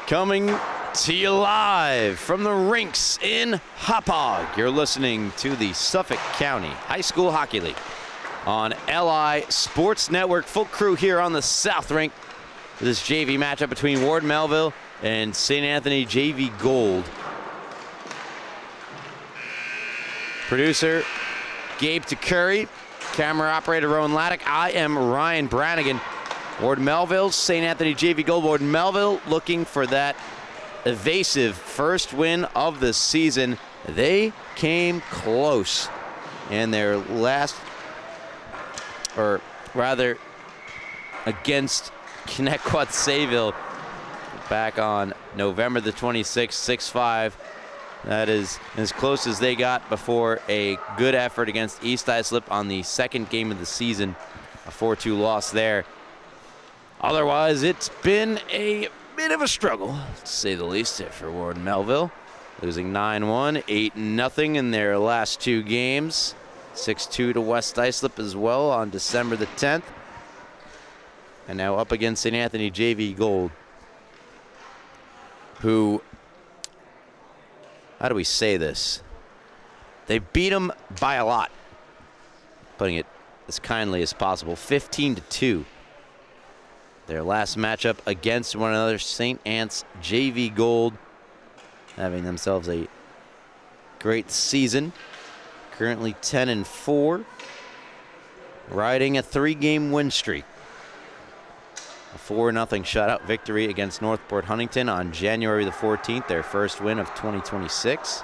Coming to you live from the rinks in Hauppauge. You're listening to the Suffolk County High School Hockey League on LI Sports Network. Full crew here on the South Rink for this JV matchup between Ward Melville and St. Anthony JV Gold. Producer Gabe Takuri, camera operator Rowan Laddick. I am Ryan Brannigan. Ward Melville, St. Anthony JV Gold. Ward Melville looking for that evasive first win of the season. They came close in their last, or rather against Connecticut Sayville back on November the 26th, 6-5. That is as close as they got before a good effort against East Islip on the second game of the season, a 4-2 loss there. Otherwise, it's been a bit of a struggle, to say the least, for Ward Melville. Losing 9-1, 8-0 in their last two games. 6-2 to West Islip as well on December the 10th. And now up against St. Anthony JV Gold, who, how do we say this? They beat them by a lot, putting it as kindly as possible, 15-2. Their last matchup against one another, St. Anne's JV Gold, having themselves a great season. Currently 10-4, riding a 3-game win streak. A 4-0 shutout victory against Northport Huntington on January the 14th, their first win of 2026.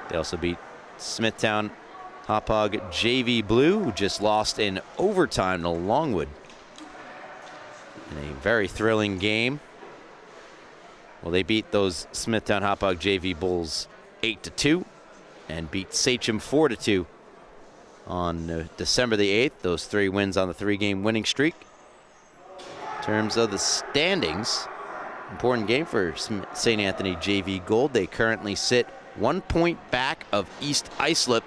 They also beat Smithtown Hauppauge JV Blue, who just lost in overtime to Longwood in a very thrilling game. Well, they beat those Smithtown Hauppauge JV Bulls 8-2 and beat Sachem 4-2 on December the 8th. Those 3 wins on the 3-game winning streak. In terms of the standings, important game for St. Anthony JV Gold. They currently sit 1 point back of East Islip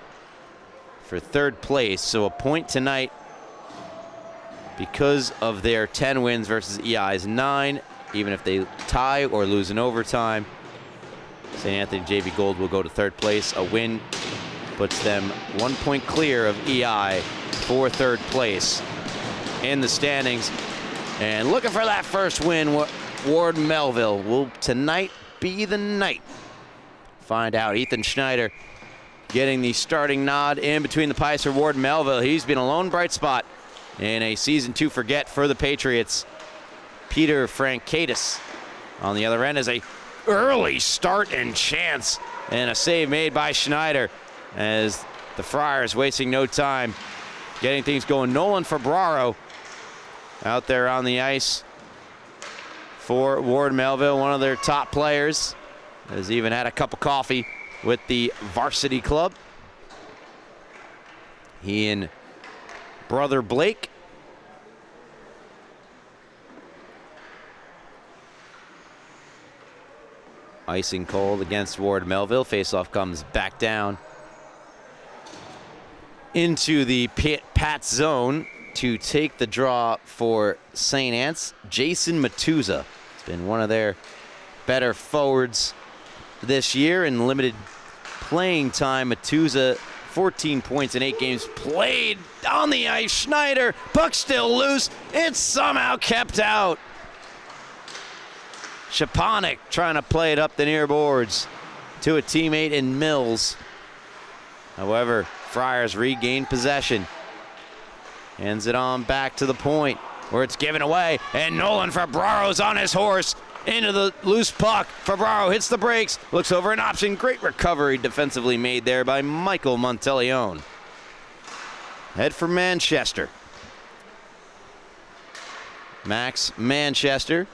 for 3rd place, so a point tonight because of their 10 wins versus EI's 9. Even if they tie or lose in overtime, St. Anthony JV Gold will go to 3rd place. A win puts them 1 point clear of EI for 3rd place in the standings. And looking for that first win, Ward Melville will tonight be the night. Find out. Ethan Schneider getting the starting nod in between the pipes for Ward Melville. He's been a lone bright spot in a season to forget for the Patriots. Peter Frankaitis on the other end is a early start and chance, and a save made by Schneider as the Friars wasting no time getting things going. Nolan Fabraro out there on the ice for Ward Melville, one of their top players, has even had a cup of coffee with the varsity club. He and brother Blake icing cold against Ward Melville. Faceoff comes back down into the Pat zone to take the draw for St. Anne's. Jason Matuza has been one of their better forwards this year in limited playing time. Matuza, 14 points in 8 games played on the ice. Schneider, puck still loose. It's somehow kept out. Shaponik trying to play it up the near boards to a teammate in Mills. However, Friars regain possession. Hands it on back to the point where it's given away, and Nolan Fabraro's on his horse into the loose puck. Fabraro hits the brakes, looks over an option. Great recovery defensively made there by Michael Monteleone. Head for Manchester. Max Manchester,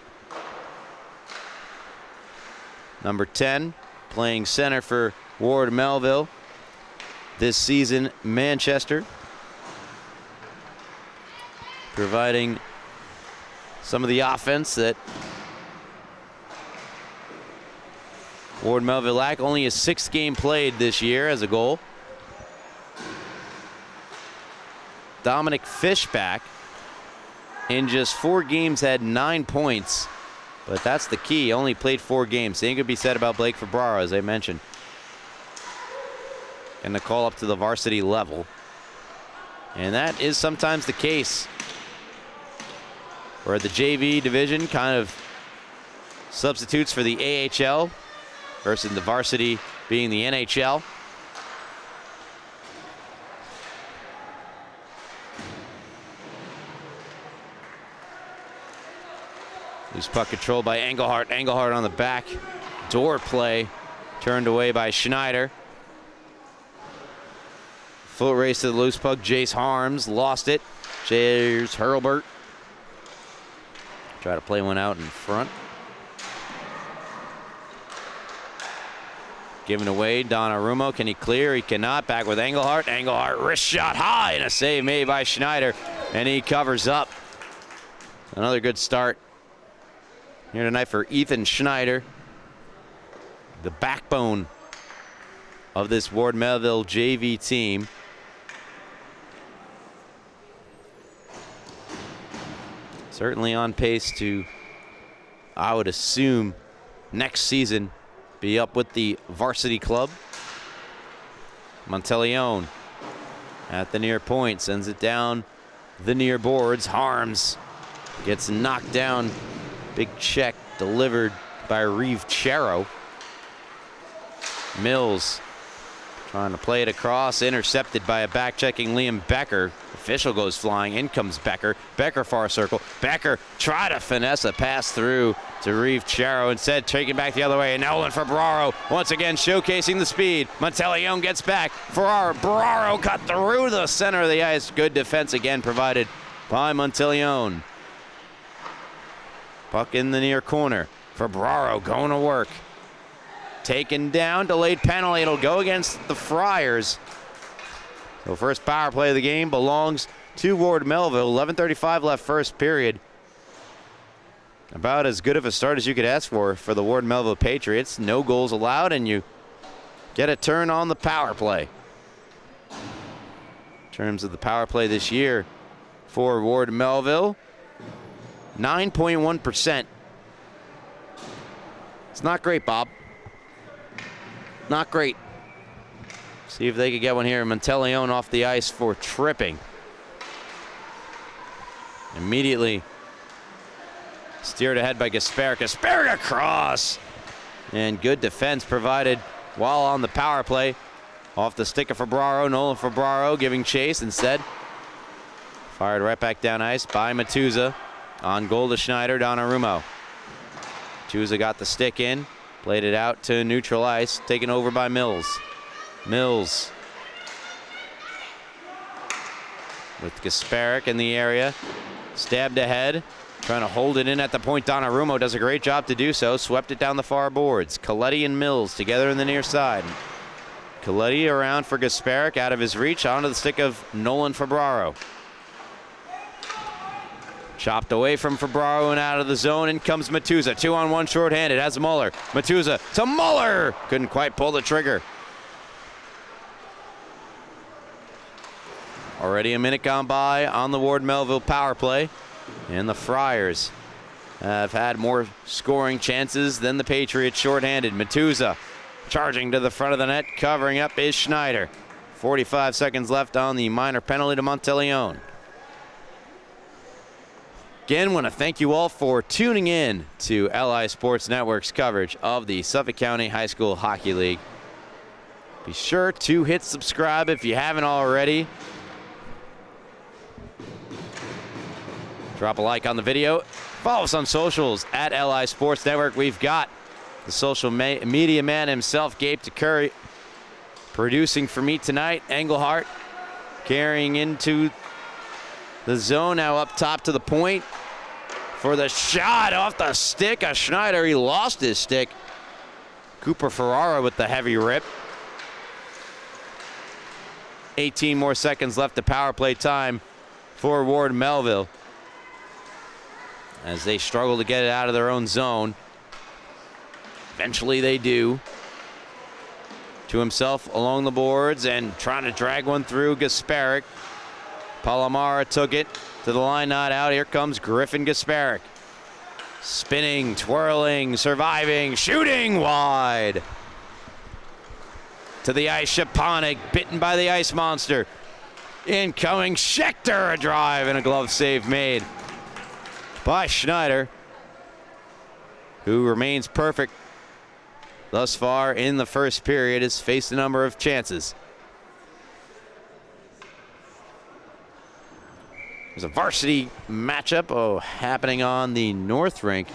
number 10, playing center for Ward Melville this season. Manchester providing some of the offense that Ward Melville lack. Only his 6th game played this year as a goal. Dominic Fishback in just 4 games had 9 points. But that's the key. Only played 4 games. Same could be said about Blake Febraro, as I mentioned. And the call up to the varsity level. And that is sometimes the case. Where the JV division kind of substitutes for the AHL versus the varsity being the NHL. Loose puck controlled by Engelhardt. Engelhardt on the back door play. Turned away by Schneider. Foot race to the loose puck. Jace Harms lost it. Here's Hurlbert. Try to play one out in front. Given away, Donnarumma. Can he clear? He cannot. Back with Engelhardt. Engelhardt wrist shot high and a save made by Schneider. And he covers up. Another good start here tonight for Ethan Schneider, the backbone of this Ward Melville JV team. Certainly on pace to, I would assume, next season be up with the varsity club. Monteleone at the near point, sends it down the near boards. Harms gets knocked down. Big check delivered by Reeve Chero. Mills trying to play it across, intercepted by a back-checking Liam Becker. Official goes flying, in comes Becker. Becker far circle. Becker try to finesse a pass through to Reeve Chero. Instead, taking back the other way, and Nolan Febraro once again showcasing the speed. Monteleone gets back. Febraro cut through the center of the ice. Good defense again provided by Monteleone. Puck in the near corner. Febraro going to work. Taken down, delayed penalty. It'll go against the Friars. So first power play of the game belongs to Ward Melville. 11:35 left first period. About as good of a start as you could ask for the Ward Melville Patriots. No goals allowed, and you get a turn on the power play. In terms of the power play this year for Ward Melville, 9.1%. It's not great, Bob. Not great. See if they could get one here. Monteleone off the ice for tripping. Immediately steered ahead by Gasparic. Gasparic across. And good defense provided while on the power play. Off the stick of Febraro. Nolan Febraro giving chase instead. Fired right back down ice by Matuza. On goal to Schneider, Donnarumma. Matuza got the stick in. Played it out to neutral ice. Taken over by Mills. Mills with Gasparic in the area. Stabbed ahead. Trying to hold it in at the point. Donnarumma does a great job to do so. Swept it down the far boards. Coletti and Mills together in the near side. Coletti around for Gasparic, out of his reach, onto the stick of Nolan Febraro. Chopped away from Febraro and out of the zone. In comes Matuza. 2-on-1 shorthanded. Has Muller. Matuza to Muller. Couldn't quite pull the trigger. Already a minute gone by on the Ward Melville power play. And the Friars have had more scoring chances than the Patriots shorthanded. Matuza charging to the front of the net. Covering up is Schneider. 45 seconds left on the minor penalty to Monteleone. Again, want to thank you all for tuning in to LI Sports Network's coverage of the Suffolk County High School Hockey League. Be sure to hit subscribe if you haven't already. Drop a like on the video. Follow us on socials at LI Sports Network. We've got the social media man himself, Gabe DeCurry, producing for me tonight. Engelhardt carrying into the zone, now up top to the point for the shot off the stick of Schneider. He lost his stick. Cooper Ferrara with the heavy rip. 18 more seconds left to power play time for Ward Melville as they struggle to get it out of their own zone. Eventually they do. To himself along the boards and trying to drag one through Gasparic. Palomara took it, To the line, not out. Here comes Griffin Gasparic. Spinning, twirling, surviving, shooting wide. To the ice, Shaponik, bitten by the ice monster. Incoming, Schechter, a drive and a glove save made by Schneider, who remains perfect thus far in the first period, has faced a number of chances. There's a varsity matchup happening on the North Rink.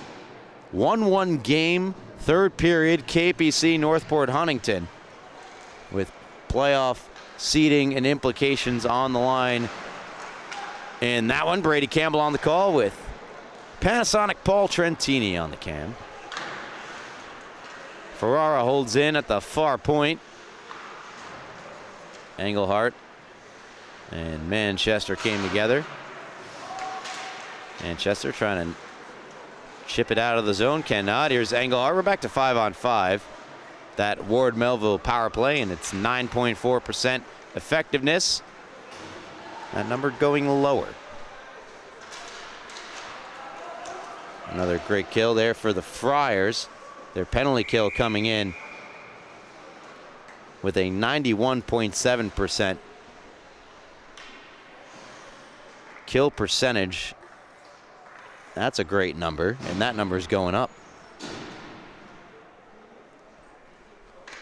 1-1 game, third period, KPC Northport Huntington, with playoff seeding and implications on the line. And that one, Brady Campbell on the call with Panasonic Paul Trentini on the cam. Ferrara holds in at the far point. Engelhart and Manchester came together. Manchester trying to chip it out of the zone, cannot. Here's Engelhart. We're back to 5-on-5. That Ward Melville power play, and it's 9.4% effectiveness. That number going lower. Another great kill there for the Friars. Their penalty kill coming in with a 91.7% kill percentage. That's a great number, and that number is going up.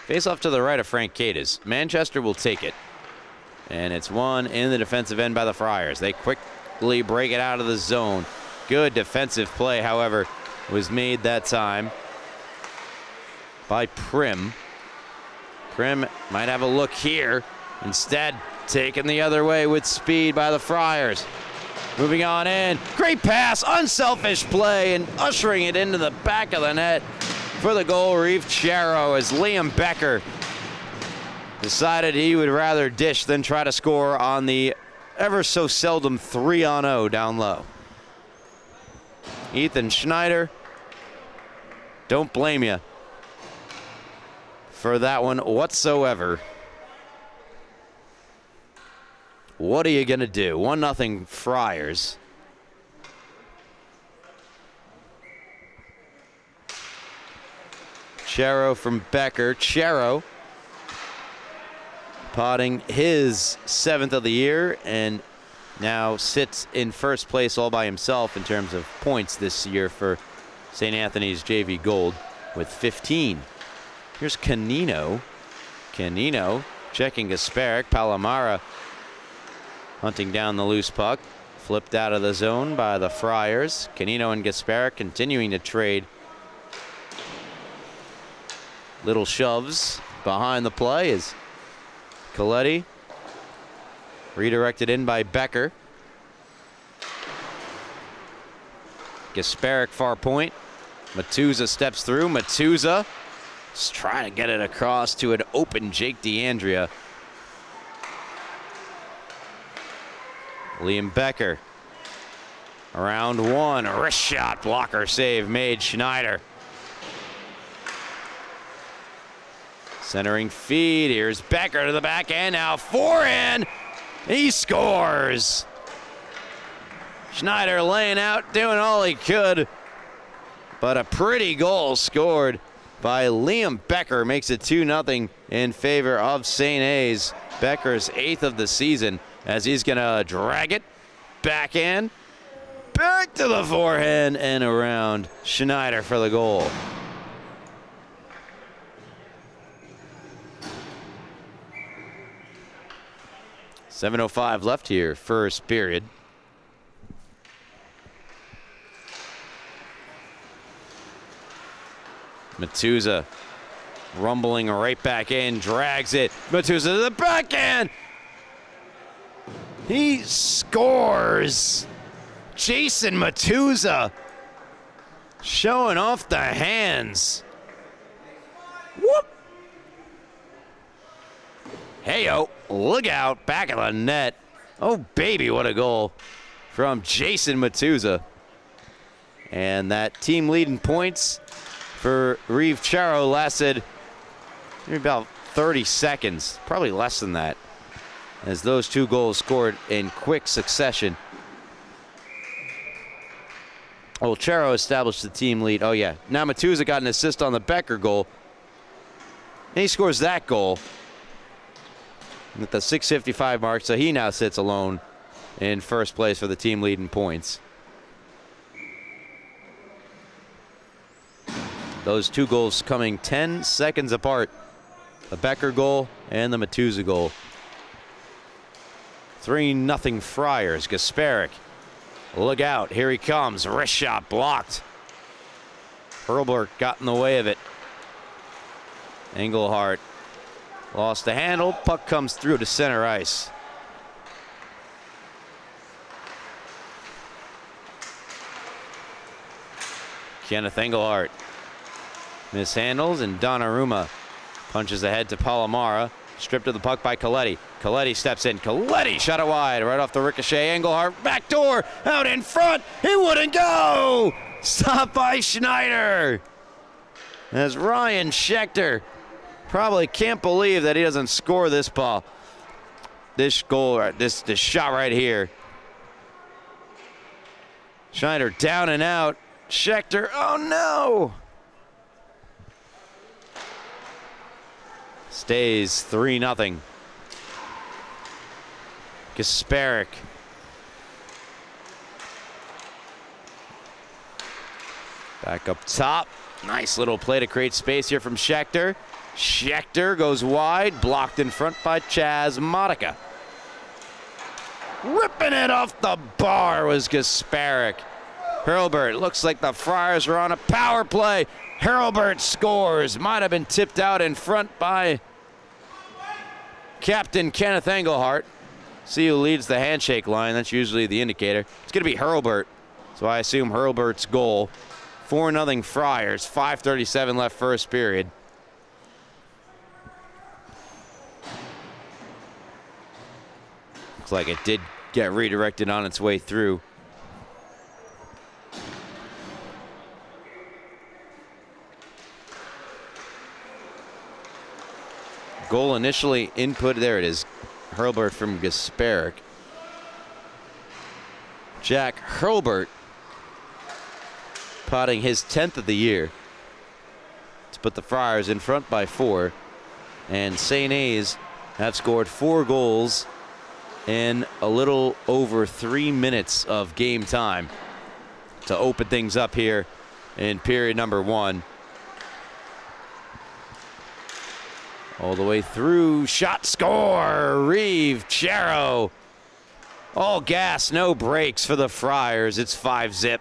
Face off to the right of Frank Cadiz. Manchester will take it. And it's won in the defensive end by the Friars. They quickly break it out of the zone. Good defensive play, however, was made that time by Prim. Prim might have a look here. Instead, taken the other way with speed by the Friars. Moving on in. Great pass, unselfish play, and ushering it into the back of the net for the goal, Reeve Charo, as Liam Becker decided he would rather dish than try to score on the ever so seldom 3-on-0 down low. Ethan Schneider, don't blame you for that one whatsoever. What are you going to do? 1-0 Friars. Charo from Becker. Charo potting his 7th of the year and now sits in first place all by himself in terms of points this year for St. Anthony's JV Gold with 15. Here's Canino. Canino checking Gasparic. Palomara hunting down the loose puck. Flipped out of the zone by the Friars. Canino and Gasparic continuing to trade little shoves behind the play as Coletti redirected in by Becker. Gasparic far point. Matuza steps through. Matuza is trying to get it across to an open Jake DeAndrea. Liam Becker. Around one. Wrist shot. Blocker save made. Schneider. Centering feed. Here's Becker to the back end. Now forehand. He scores. Schneider laying out, doing all he could. But a pretty goal scored by Liam Becker makes it 2-0 in favor of St. A's. Becker's 8th of the season as he's going to drag it backhand. Back to the forehand and around. Schneider for the goal. .7:05 left here, first period. Matuza rumbling right back in, drags it. Matuza to the backhand. He scores. Jason Matuza showing off the hands. Whoop. Hey-o, look out, back of the net. Oh, baby, what a goal from Jason Matuza. And that team leading points for Reeve Charo lasted maybe about 30 seconds, probably less than that, as those two goals scored in quick succession. Well, Chero established the team lead. Oh, yeah. Now Matuza got an assist on the Becker goal. And he scores that goal at the 6:55 mark, so he now sits alone in first place for the team lead in points. Those two goals coming 10 seconds apart. The Becker goal and the Matuza goal. 3-0 Friars. Gasparic. Look out. Here he comes. Wrist shot blocked. Hurlburt got in the way of it. Engelhardt lost the handle. Puck comes through to center ice. Kenneth Engelhardt mishandles, and Donnarumma punches ahead to Palomara. Stripped of the puck by Coletti. Coletti steps in. Coletti shot it wide right off the ricochet. Engelhardt back door out in front. He wouldn't go. Stopped by Schneider. As Ryan Schechter probably can't believe that he doesn't score this ball. This goal, this shot right here. Schneider down and out. Schechter, oh no! Stays 3-0. Gasparic. Back up top. Nice little play to create space here from Schechter. Schechter goes wide, blocked in front by Chaz Modica. Ripping it off the bar was Gasparic. Hurlburt, looks like the Friars are on a power play. Hurlburt scores. Might have been tipped out in front by Captain Kenneth Engelhardt. See who leads the handshake line. That's usually the indicator. It's going to be Hurlburt, so I assume Hurlburt's goal. 4-0 Friars. 5:37 left first period. Looks like it did get redirected on its way through. Goal initially input. There it is. Hurlburt from Gasparic. Jack Hurlburt potting his 10th of the year to put the Friars in front by 4. And St. A's have scored 4 goals in a little over 3 minutes of game time to open things up here in period number 1. All the way through, shot, score, Reeve, Chero. All gas, no brakes for the Friars. It's 5-0.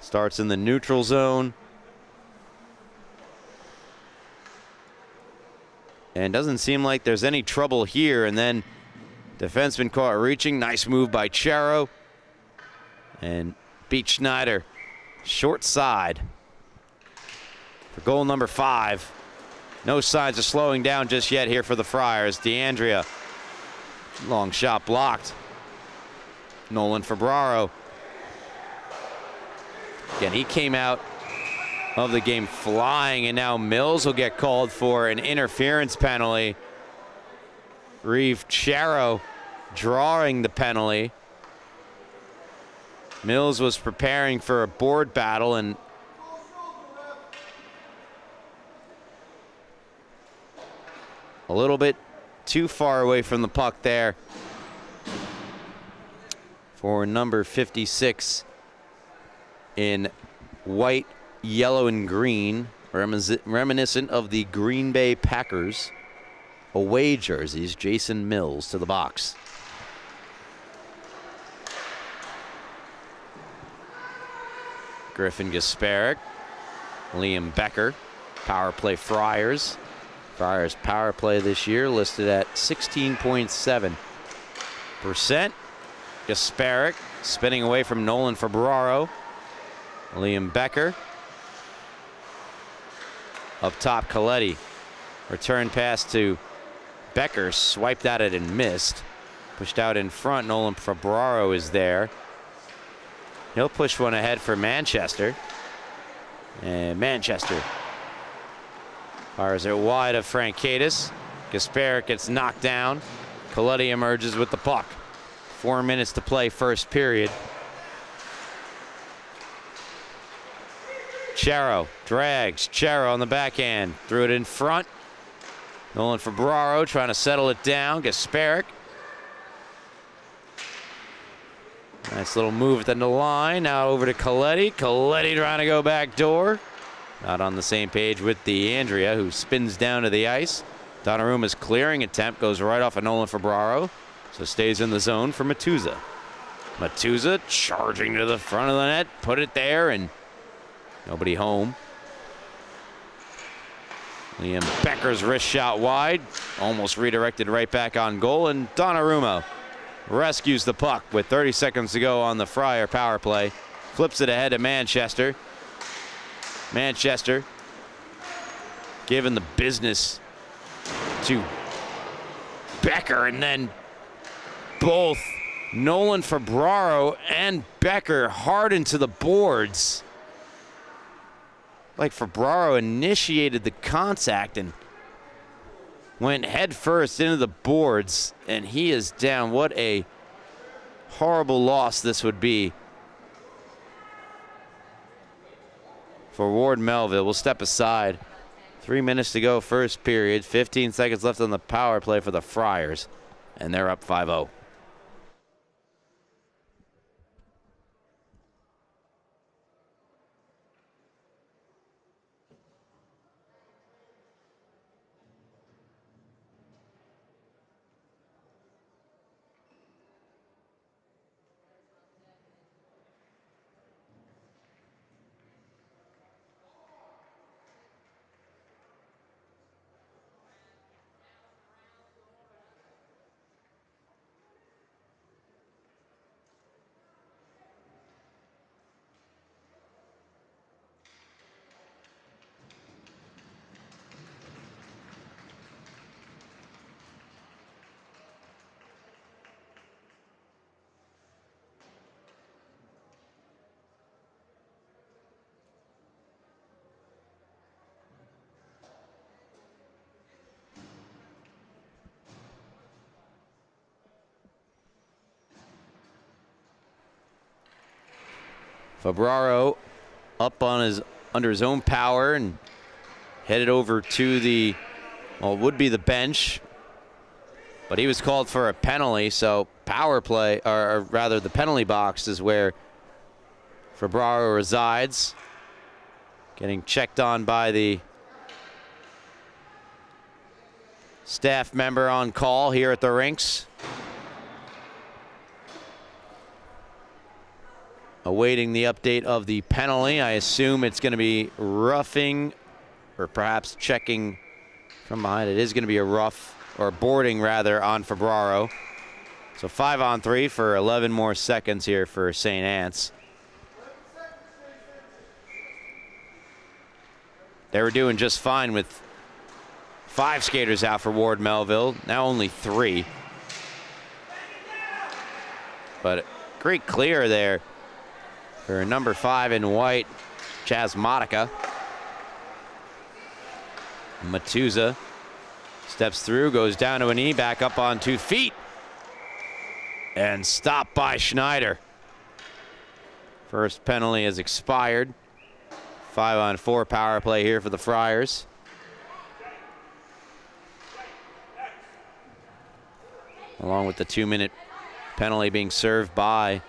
Starts in the neutral zone. And doesn't seem like there's any trouble here. And then defenseman caught reaching. Nice move by Chero. And beat Schneider. Short side. For goal number 5. No signs of slowing down just yet here for the Friars. DeAndrea. Long shot blocked. Nolan Fabraro. Again, he came out of the game flying, and now Mills will get called for an interference penalty. Reeve Chero drawing the penalty. Mills was preparing for a board battle, and a little bit too far away from the puck there for number 56 in white, yellow, and green, reminiscent of the Green Bay Packers away jerseys. Jason Mills to the box. Griffin Gasparic, Liam Becker, power play Friars. Friars power play this year listed at 16.7%. Gasparic spinning away from Nolan Fabraro. Liam Becker. Up top, Coletti. Return pass to Becker. Swiped at it and missed. Pushed out in front. Nolan Fabraro is there. He'll push one ahead for Manchester. And Manchester fires it wide of Frankaitis. Gasparic gets knocked down. Coletti emerges with the puck. 4 minutes to play, first period. Chero drags. Chero on the backhand. Threw it in front. Nolan Febraro trying to settle it down. Gasparic. Nice little move at the end of the line. Now over to Coletti. Coletti trying to go back door. Not on the same page with DeAndrea, who spins down to the ice. Donnaruma's clearing attempt goes right off of Nolan Febraro. So stays in the zone for Matuza. Matuza charging to the front of the net. Put it there and nobody home. Liam Becker's wrist shot wide. Almost redirected right back on goal. And Donnarumma rescues the puck with 30 seconds to go on the Friar power play. Flips it ahead to Manchester. Manchester giving the business to Becker, and then both Nolan Febraro and Becker hard into the boards. Like Febraro initiated the contact and went head first into the boards, and he is down. What a horrible loss this would be for Ward Melville. We'll step aside. 3 minutes to go, first period. 15 seconds left on the power play for the Friars, and they're up 5-0. Febraro up on under his own power and headed over to the, well, would be the bench, but he was called for a penalty, so power play, or rather the penalty box is where Febraro resides. Getting checked on by the staff member on call here at the rinks. Awaiting the update of the penalty. I assume it's going to be roughing or perhaps checking from behind. It is going to be a rough, or boarding rather, on Febraro. So 5-on-3 for 11 more seconds here for St. Anne's. They were doing just fine with 5 skaters out for Ward Melville. Now only 3. But great clear there for number 5 in white, Chaz Modica. Matuza steps through, goes down to a knee, back up on 2 feet, and stopped by Schneider. First penalty has expired. 5-on-4 power play here for the Friars. Along with the 2-minute penalty being served by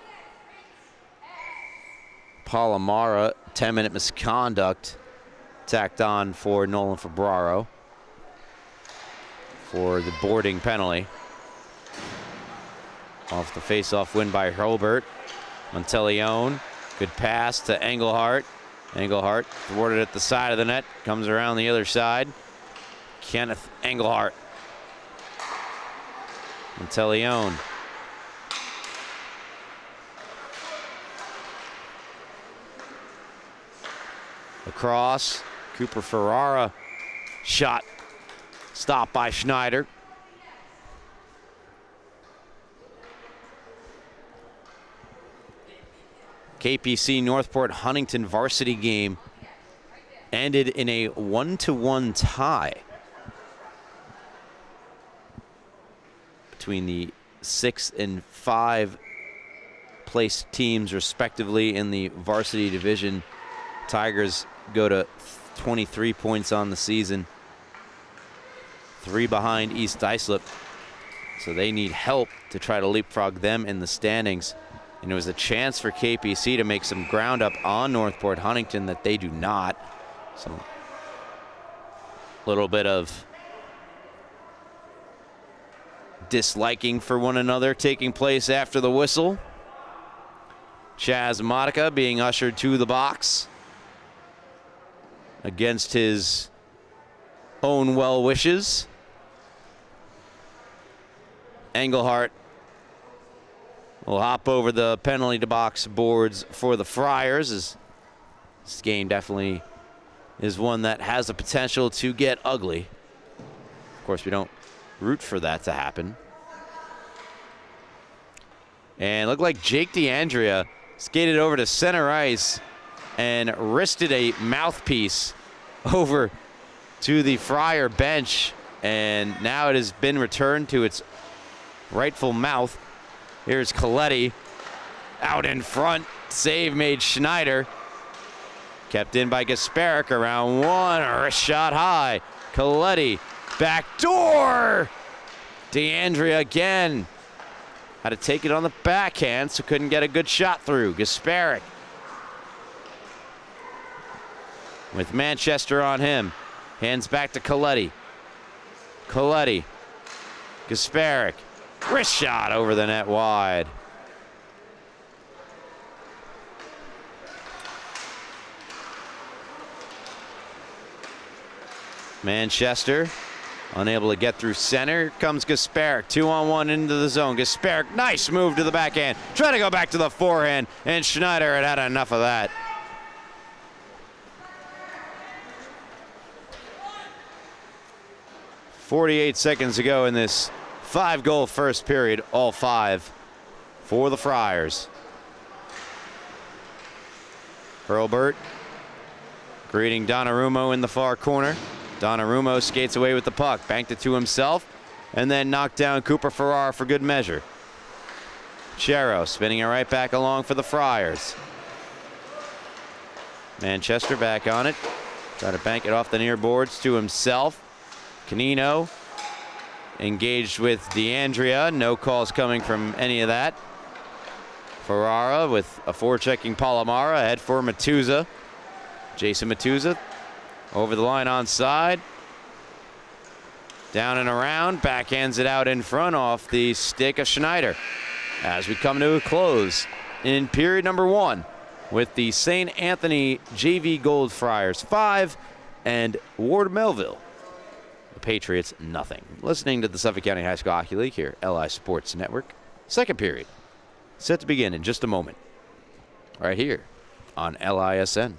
Palomara. 10-minute misconduct tacked on for Nolan Febraro for the boarding penalty. Off the face-off win by Hurlbert. Monteleone, good pass to Engelhart. Engelhart thwarted at the side of the net, comes around the other side. Kenneth Engelhart. Monteleone. Across, Cooper Ferrara shot stopped by Schneider. KPC Northport Huntington varsity game ended in a 1-1 tie between the 6th and 5th place teams respectively in the varsity division. Tigers go to 23 points on the season, 3 behind East Islip, so they need help to try to leapfrog them in the standings. And it was a chance for KPC to make some ground up on Northport Huntington that they do not. So a little bit of disliking for one another taking place after the whistle. Chaz Monica being ushered to the box against his own well wishes. Engelhart will hop over the penalty box boards for the Friars, as this game definitely is one that has the potential to get ugly. Of course, we don't root for that to happen. And looked like Jake DeAndrea skated over to center ice and wristed a mouthpiece over to the Friar bench, and now it has been returned to its rightful mouth. Here's Coletti out in front. Save made Schneider. Kept in by Gasparic around one. Wrist shot high. Coletti back door. DeAndrea again. Had to take it on the backhand, so couldn't get a good shot through. Gasparic with Manchester on him. Hands back to Coletti. Coletti. Gasparic. Wrist shot over the net wide. Manchester unable to get through center. Here comes Gasparic. 2-on-1 into the zone. Gasparic, nice move to the backhand. Try to go back to the forehand, and Schneider had enough of that. .48 seconds to go in this 5-goal first period, all 5 for the Friars. Hurlburt greeting Donnarumma in the far corner. Donnarumma skates away with the puck, banked it to himself, and then knocked down Cooper Farrar for good measure. Chero spinning it right back along for the Friars. Manchester back on it. Try to bank it off the near boards to himself. Canino engaged with DeAndrea. No calls coming from any of that. Ferrara with a forechecking Palomara ahead for Matuza. Jason Matuza over the line onside. Down and around. Backhands it out in front off the stick of Schneider. As we come to a close in period number 1 with the St. Anthony JV Gold Friars 5 and Ward Melville, the Patriots, nothing. Listening to the Suffolk County High School Hockey League here, LI Sports Network. Second period set to begin in just a moment. Right here on LISN.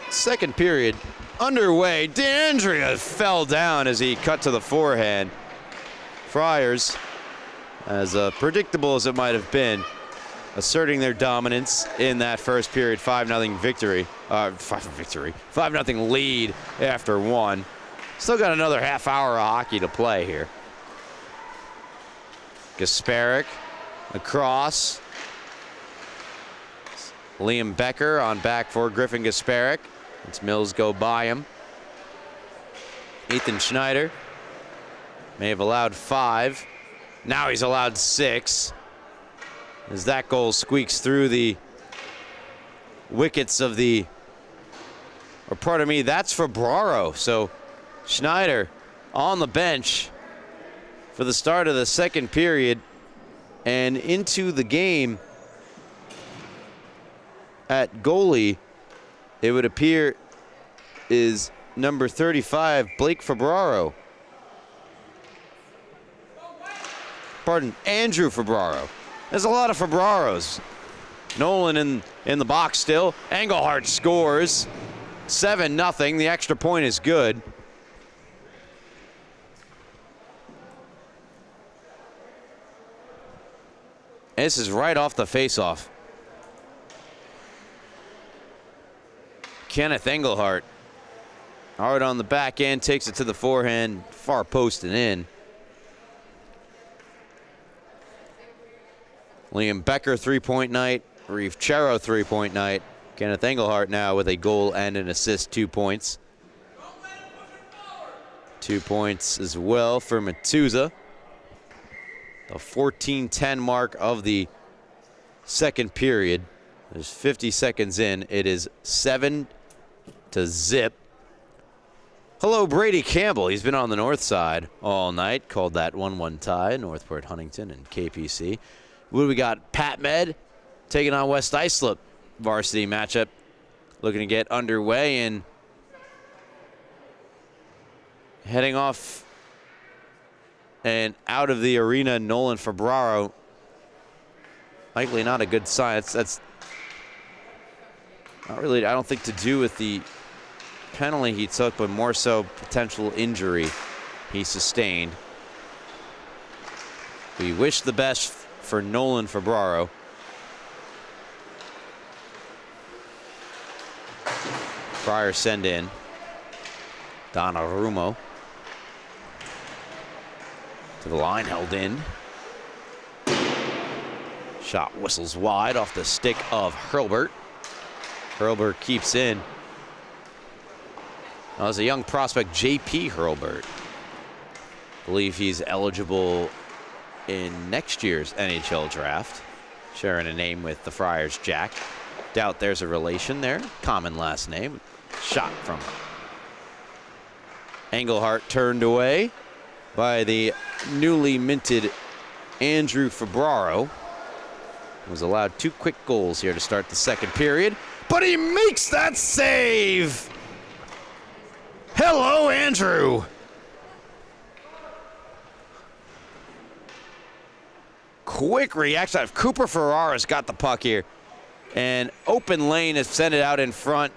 Second period underway. D'Andrea fell down as he cut to the forehand. Friars, as predictable as it might have been, asserting their dominance in that first period. 5-0 victory. 5-0 lead after one. Still got another half hour of hockey to play here. Gasparic across. Liam Becker on back for Griffin Gasparic. It's Mills go by him. Ethan Schneider may have allowed 5. Now he's allowed 6. As that goal squeaks through the wickets of the, or pardon me, that's for Braro. So Schneider on the bench for the start of the second period, and into the game at goalie, it would appear, is number 35, Blake Fabraro. Pardon, Andrew Fabraro. There's a lot of Fabraros. Nolan in the box still. Engelhardt scores. 7-0. The extra point is good. This is right off the faceoff. Kenneth Engelhardt, hard on the back end, takes it to the forehand, far post and in. Liam Becker, three-point night. Reef Chero, three-point night. Kenneth Engelhardt now with a goal and an assist, 2 points. 2 points as well for Matuza. The 14-10 mark of the second period. There's 50 seconds in. It is 7-0. Hello, Brady Campbell. He's been on the north side all night. Called that 1-1 tie, Northport, Huntington, and KPC. What do we got? Pat Med taking on West Islip. Varsity matchup looking to get underway, and heading off and out of the arena, Nolan Fabraro. Likely not a good sign. That's not really, I don't think, to do with the penalty he took, but more so potential injury he sustained. We wish the best for Nolan Fabraro. Friars send in Donnarumma to the line, held in. Shot whistles wide off the stick of Hurlbert. Hurlbert keeps in. Now, as a young prospect, J.P. Hurlbert. I believe he's eligible in next year's NHL draft, sharing a name with the Friars Jack. Doubt there's a relation there. Common last name. Shot from Engelhardt, turned away by the newly minted Andrew Fabraro. Was allowed 2 quick goals here to start the second period, but he makes that save. Hello, Andrew. Quick reaction. Cooper Ferrara's got the puck here, and open lane has sent it out in front.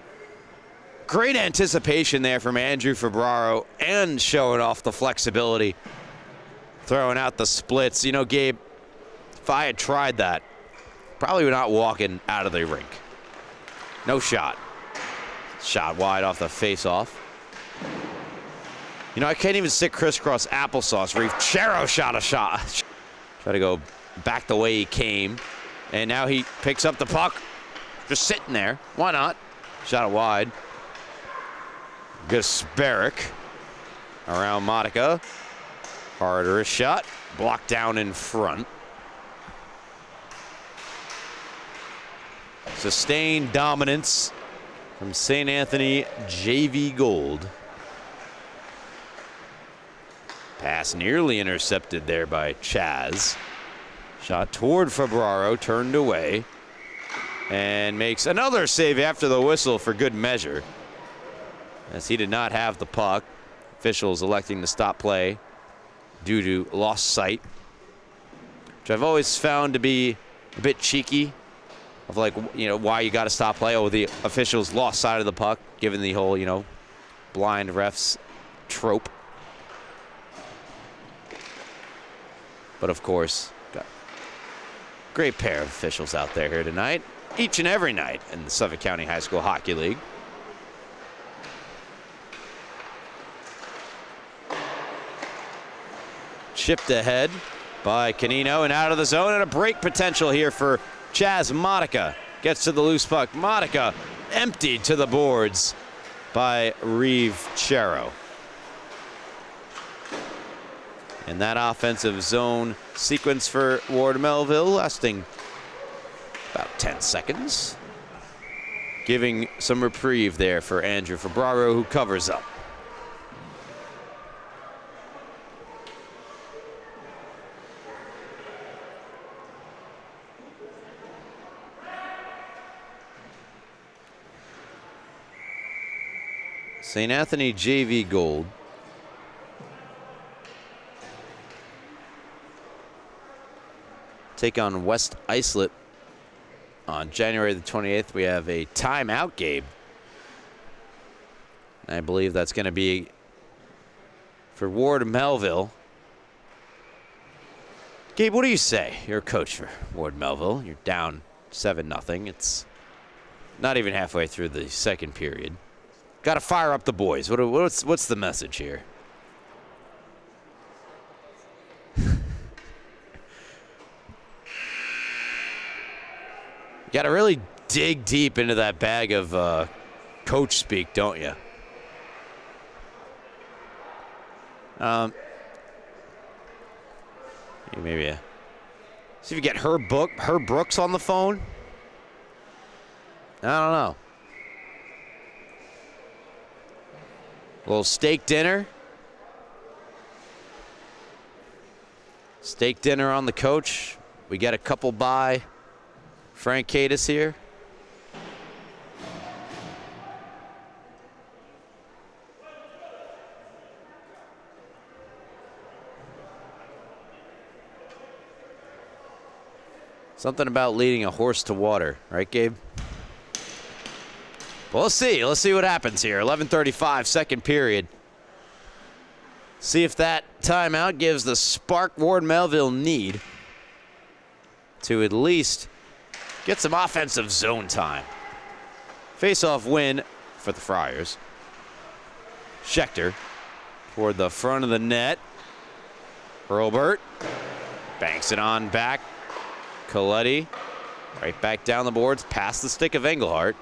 Great anticipation there from Andrew Fabraro, and showing off the flexibility, throwing out the splits. You know, Gabe, if I had tried that, probably not walking out of the rink. No shot. Shot wide off the face-off. You know, I can't even stick crisscross applesauce. Reef Chero shot a shot. Try to go back the way he came. And now he picks up the puck. Just sitting there. Why not? Shot it wide. Gasparic around Monica. Harder a shot. Blocked down in front. Sustained dominance from St. Anthony JV Gold. Pass nearly intercepted there by Chaz. Shot toward Fabraro, turned away, and makes another save after the whistle for good measure, as he did not have the puck. Officials electing to stop play due to lost sight, which I've always found to be a bit cheeky of like, why you got to stop play. Oh, the officials lost sight of the puck, given the whole, blind refs trope. But of course, got a great pair of officials out there here tonight, each and every night in the Suffolk County High School Hockey League. Chipped ahead by Canino and out of the zone, and a break potential here for Chaz Modica. Gets to the loose puck. Modica emptied to the boards by Reeve Chero. And that offensive zone sequence for Ward Melville lasting about 10 seconds. Giving some reprieve there for Andrew Febraro, who covers up. St. Anthony JV Gold. Take on West Islip on January the 28th. We have a timeout game. I believe that's going to be for Ward Melville. Gabe, what do you say? You're a coach for Ward Melville. You're down 7-0. It's not even halfway through the second period. Got to fire up the boys. What's the message here? Got to really dig deep into that bag of coach speak, don't you? Maybe see if you get Herb Brooks on the phone. I don't know. A little steak dinner. Steak dinner on the coach. We got a couple by Frank Cadis here. Something about leading a horse to water, right, Gabe? Well, let's see. Let's see what happens here. 11:35, second period. See if that timeout gives the spark Ward Melville need to at least get some offensive zone time. Face-off win for the Friars. Schechter toward the front of the net. Hurlbert banks it on back. Coletti right back down the boards, past the stick of Engelhardt.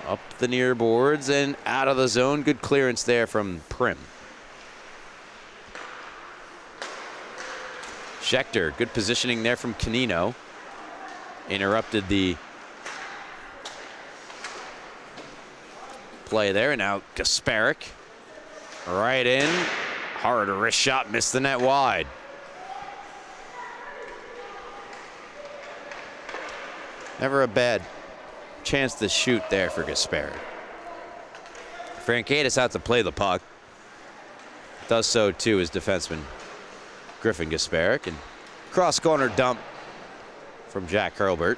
Up the near boards and out of the zone. Good clearance there from Prim. Schechter, good positioning there from Canino. Interrupted the play there. And now Gasparic right in. Hard wrist shot, missed the net wide. Never a bad chance to shoot there for Gasparic. Frankaitis out to play the puck. Does so too as defenseman Griffin Gasparic. And cross corner dump from Jack Hurlbert.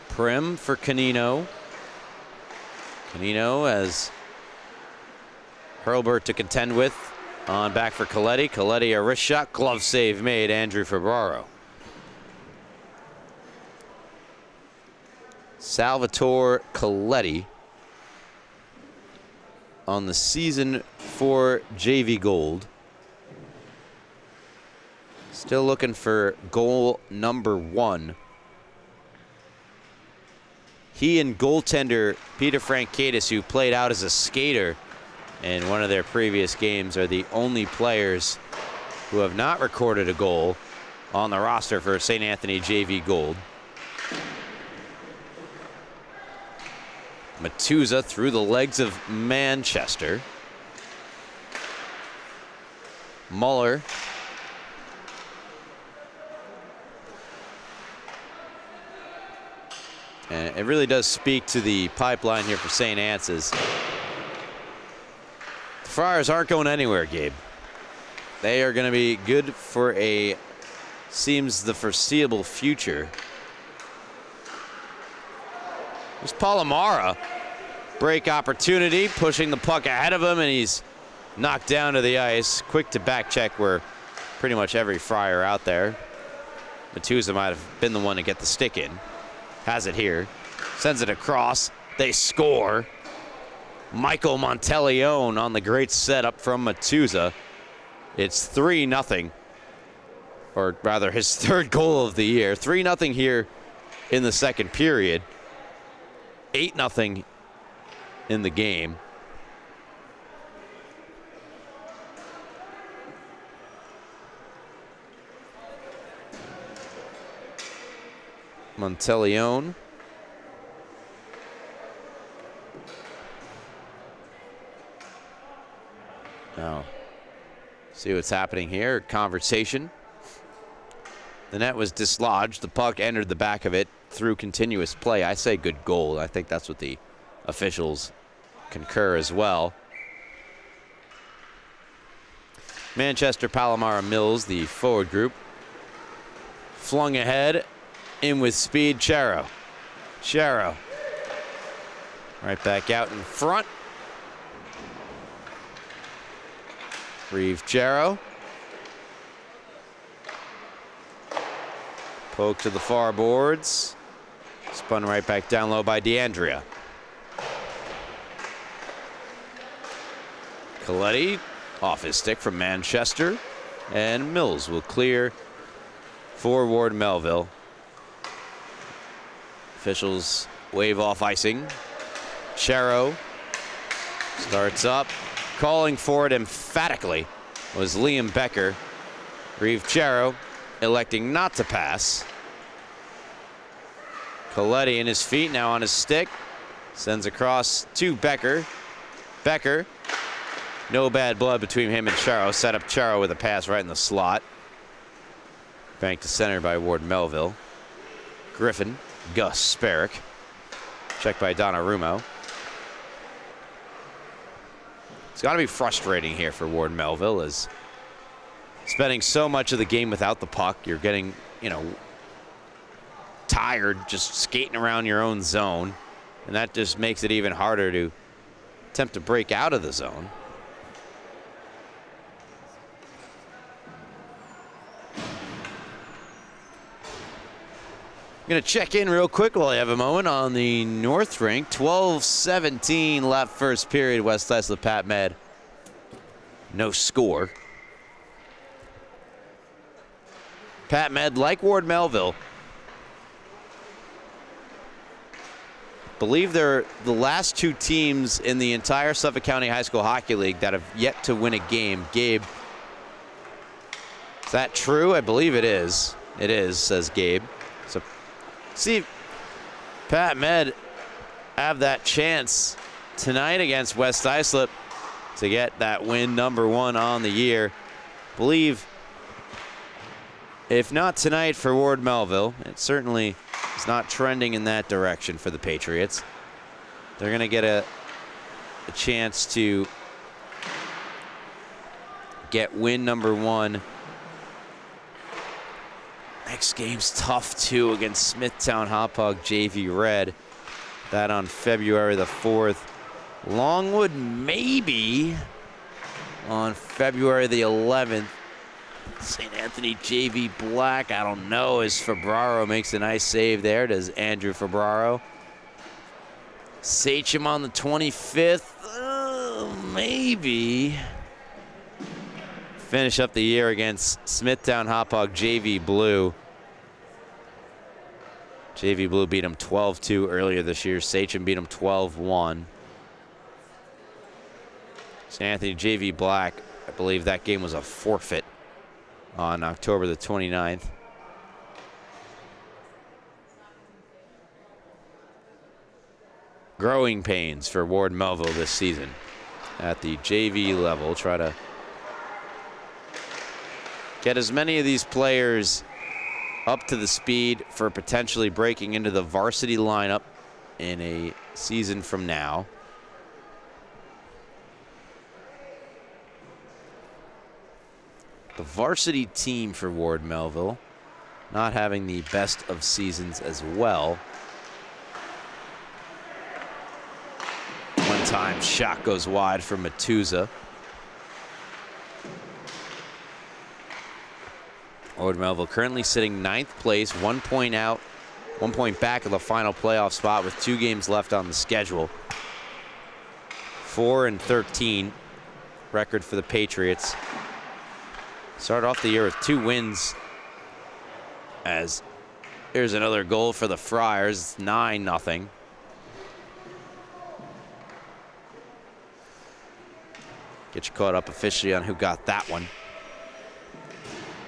Prim for Canino. Canino as Hurlbert to contend with. On back for Coletti. Coletti a wrist shot. Glove save made. Andrew Febraro. Salvatore Coletti on the season for JV Gold. Still looking for goal number 1. He and goaltender Peter Frankaitis, who played out as a skater in one of their previous games, are the only players who have not recorded a goal on the roster for St. Anthony JV Gold. Matuza through the legs of Manchester. Muller. And it really does speak to the pipeline here for St. Anne's. The Friars aren't going anywhere, Gabe. They are going to be good for a seems the foreseeable future. There's Palomara. Break opportunity, pushing the puck ahead of him, and he's knocked down to the ice. Quick to back check where pretty much every Friar out there. Matuza might have been the one to get the stick in. Has it here. Sends it across. They score. Michael Monteleone on the great setup from Matuza. It's 3-0. Or rather, his third goal of the year. 3-0 here in the second period. 8-0 in the game. Monteleone. Now, see what's happening here. Conversation. The net was dislodged. The puck entered the back of it through continuous play. I say good goal. I think that's what the officials concur as well. Manchester, Palomara, Mills, the forward group. Flung ahead. In with speed, Charo. Charo. Right back out in front. Reeve Charo. Poke to the far boards. Spun right back down low by DeAndrea. Coletti off his stick from Manchester. And Mills will clear for Ward Melville. Officials wave off icing. Charo starts up. Calling for it emphatically was Liam Becker. Reeve Charo electing not to pass. Coletti in his feet, now on his stick. Sends across to Becker. Becker, no bad blood between him and Charo. Set up Charo with a pass right in the slot. Banked to center by Ward Melville. Griffin, Gus Sparrick. Checked by Donnarumma. It's got to be frustrating here for Ward Melville, as spending so much of the game without the puck, you're getting, tired just skating around your own zone, and that just makes it even harder to attempt to break out of the zone. I'm going to check in real quick while I have a moment on the North Rink. 12:17 left first period. West Islip Pat Med. No score. Pat Med, like Ward Melville, believe they're the last two teams in the entire Suffolk County High School Hockey League that have yet to win a game. Gabe, is that true? I believe it is. It is, says Gabe. So see if Pat Med have that chance tonight against West Islip to get that win #1 on the year. Believe, if not tonight for Ward Melville, it certainly is not trending in that direction for the Patriots. They're going to get a chance to get win #1. Next game's tough, too, against Smithtown Hauppauge JV Red. That on February the 4th. Longwood maybe on February the 11th. St. Anthony JV Black, I don't know, as Febraro makes a nice save there. Does Andrew Febraro. Sachem on the 25th. Maybe. Finish up the year against Smithtown Hauppauge JV Blue. JV Blue beat them 12-2 earlier this year. Sachem beat them 12-1. St. Anthony JV Black, I believe that game was a forfeit on October the 29th. Growing pains for Ward Melville this season at the JV level. Try to get as many of these players up to the speed for potentially breaking into the varsity lineup in a season from now. The varsity team for Ward Melville not having the best of seasons as well. One-time shot goes wide for Matuza. Ward Melville currently sitting 9th place, 1 point out, 1 point back of the final playoff spot with 2 games left on the schedule. 4-13 record for the Patriots. Started off the year with 2 wins, as there's another goal for the Friars. It's 9-0. Get you caught up officially on who got that one.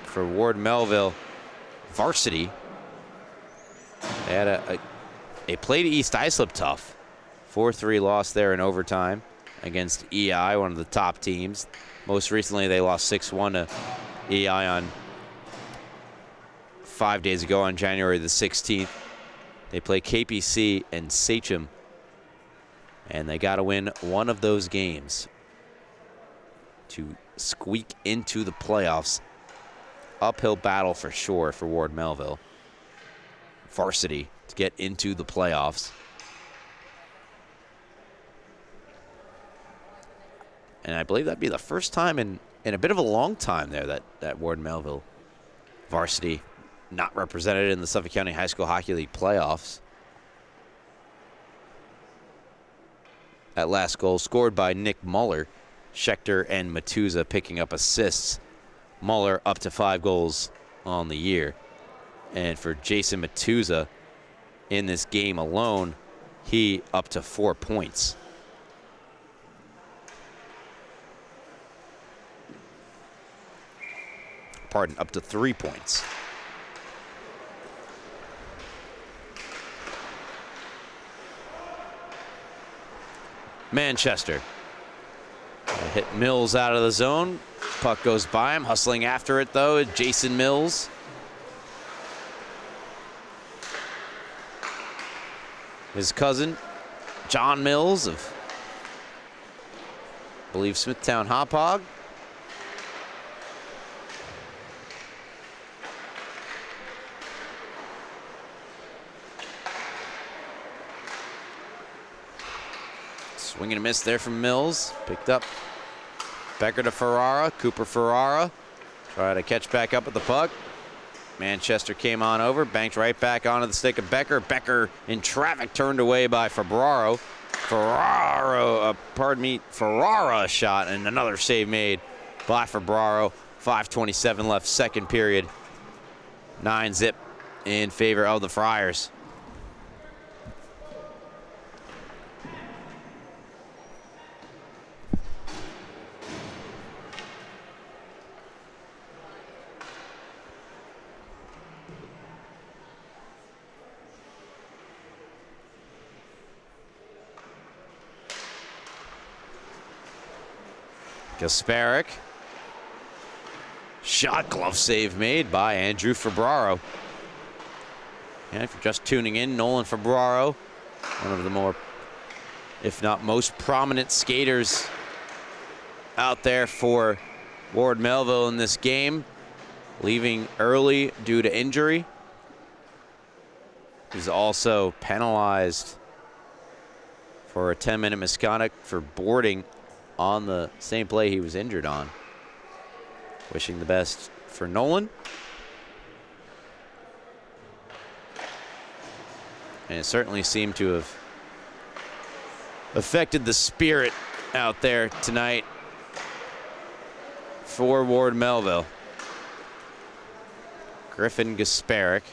For Ward Melville, varsity, they had they played East Islip tough. 4-3 loss there in overtime against EI, one of the top teams. Most recently, they lost 6-1 to EI on 5 days ago on January the 16th. They play KPC and SCHSHL, and they got to win one of those games to squeak into the playoffs. Uphill battle for sure for Ward Melville. Varsity to get into the playoffs. And I believe that'd be the first time in a bit of a long time there that Ward Melville varsity not represented in the Suffolk County High School Hockey League playoffs. That last goal scored by Nick Muller. Schechter and Matuza picking up assists. Muller up to 5 goals on the year. And for Jason Matuza in this game alone, he up to 4 points. Pardon, up to 3 points. Manchester. Hit Mills out of the zone. Puck goes by him. Hustling after it, though, Jason Mills. His cousin, John Mills of, I believe, Smithtown Hauppauge. Swing and a miss there from Mills. Picked up. Becker to Ferrara. Cooper Ferrara. Try to catch back up with the puck. Manchester came on over. Banked right back onto the stick of Becker. Becker in traffic, turned away by Ferrara. Ferrara shot, and another save made by Ferrara. 5:27 left, second period. 9-0 in favor of the Friars. Gasparic. Shot, glove save made by Andrew Ferraro. And if you're just tuning in, Nolan Ferraro, one of the more, if not most prominent skaters out there for Ward Melville in this game, leaving early due to injury. He's also penalized for a 10-minute misconduct for boarding on the same play he was injured on. Wishing the best for Nolan. And it certainly seemed to have affected the spirit out there tonight for Ward Melville. Griffin Gasparic.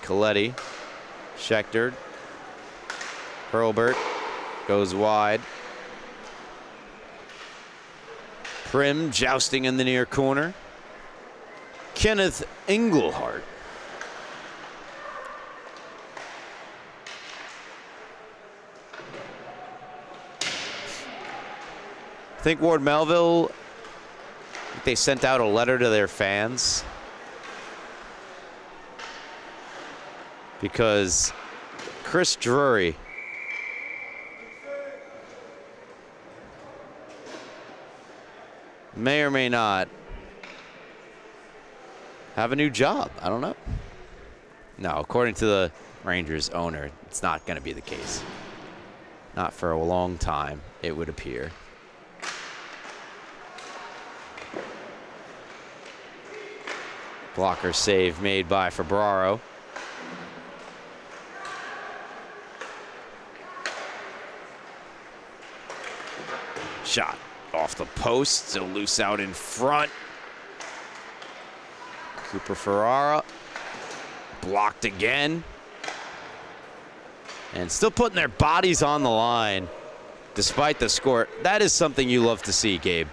Coletti. Schechter. Hurlbert goes wide. Prim jousting in the near corner. Kenneth Engelhardt. I think Ward Melville, they sent out a letter to their fans because Chris Drury may or may not have a new job. I don't know. No, according to the Rangers owner, it's not going to be the case. Not for a long time, it would appear. Blocker save made by Ferbraro. Shot off the post, still loose out in front. Cooper Ferrara blocked again. And still putting their bodies on the line despite the score. That is something you love to see, Gabe,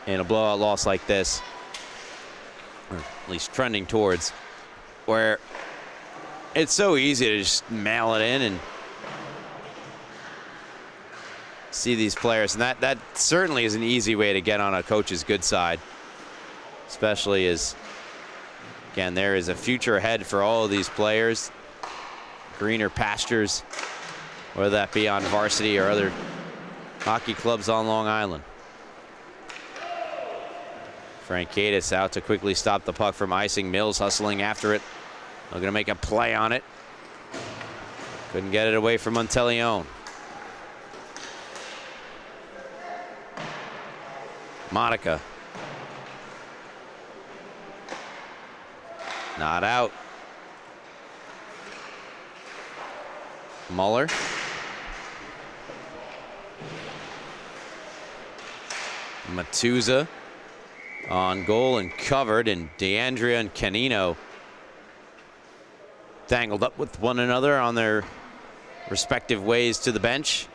in a blowout loss like this. Or at least trending towards, where it's so easy to just mail it in and see these players. And that certainly is an easy way to get on a coach's good side, especially as, again, there is a future ahead for all of these players. Greener pastures, whether that be on varsity or other hockey clubs on Long Island. Frankaitis out to quickly stop the puck from icing. Mills hustling after it. They're going to make a play on it. Couldn't get it away from Monteleone. Monica. Not out. Muller. Matuza on goal and covered, and DeAndrea and Canino tangled up with one another on their respective ways to the bench.